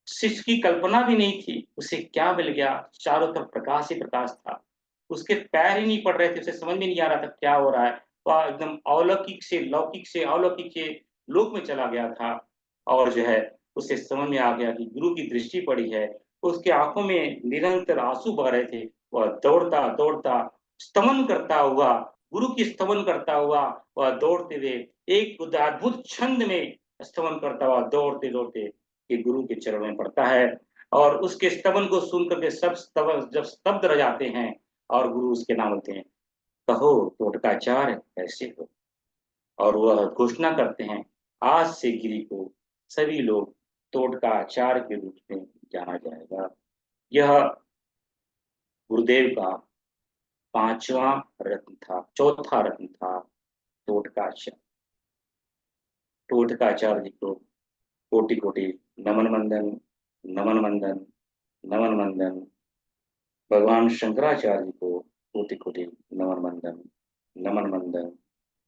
शिष्य की कल्पना भी नहीं थी, उसे क्या मिल गया? चारों तरफ प्रकाश ही प्रकाश था। उसके पैर ही नहीं पड़ रहे थे, उसे समझ में नहीं आ रहा था क्या हो रहा है। वह एकदम अलौकिक से लौकिक से अलौकिक के लोक में चला गया था और जो है उसे समझ में आ गया कि गुरु की दृष्टि पड़ी है। उसकी आँखों में निरंतर आँसू बह रहे थे। वह दौड़ता-दौड़ता, स्तवन करता हुआ, गुरु की स्तवन करता हुआ, वह दौड़ते हुए एक अद्भुत छंद में स्तवन करता हुआ दौड़ते-दौड़ते के गुरु के चरणों में पड़ता है और उसके स्तवन को सुन करके सब स्तवन जब स्तब्ध रह जाते हैं और गुरु उसके नाम होते हैं, कहो टोटकाचार्य कैसे हो? और वह घोषणा करते हैं, आज से गिरी को सभी लोग टोटकाचार्य के रूप में जाना जाएगा। यह गुरुदेव का 5वां रत्न था, चौथा रत्न था टोटकाचार्य। टोटकाचार्य जी को कोटि-कोटि नमन वंदन, नमन वंदन, नमन वंदन। भगवान शंकराचार्य जी को कोटि-कोटि नमन वंदन, नमन वंदन,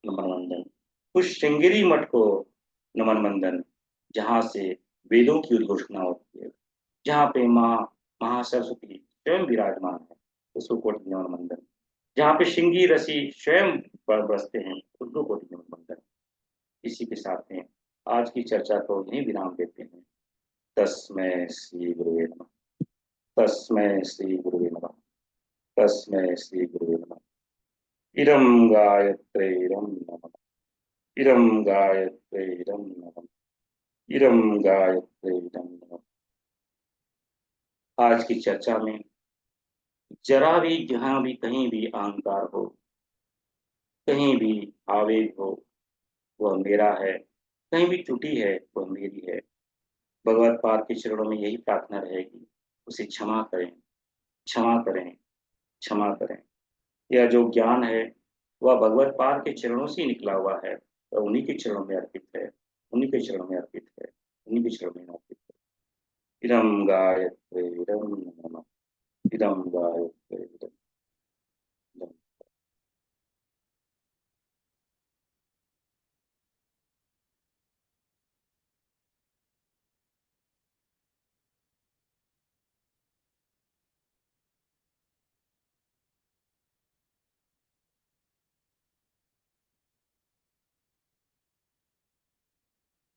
नमन वंदन। उस श्रृंगेरी मठ को नमन वंदन, जहाँ से वेदों की उद्घोषणा होती है, जहाँ पे माँ महासरस्वती स्वयं विराजमान है, उसको कोटि नमन वंदन। जहाँ पे श्रृंगी ऋषि स्वयं बसते हैं, उनको कोटि नमन वंदन। इसी के साथ में आज की चर्चा को यहीं विराम देते हैं। तस्मै श्री गुरुवे नमः। तस्मै श्री गुरुवे नमः। तस्मै श्री गुरुवे नमः। इदं गायत्र्यैरं नमः। इदं गायत्र्यैरं नमः। इदं गायत्र्यैरं नमः। आज की चर्चा में जरा भी जहाँ भी कहीं भी अहंकार हो, कहीं भी आवेग हो, वह मेरा है, कहीं भी त्रुटि है, वह मेरी है। भगवत पाद के चरणों में यही प्रार्थना रहेगी, उसे क्षमा करें, क्षमा करें, क्षमा करें। यह जो ज्ञान है, वह भगवत पाद के चरणों से ही निकला हुआ है और उन्हीं के चरणों में अर्पित है, उन्हीं के चरणों में अर्पित है, उन्हीं के चरणों में अर्पित है। इदं गायत्रे इदं नमः इदं गायत्रे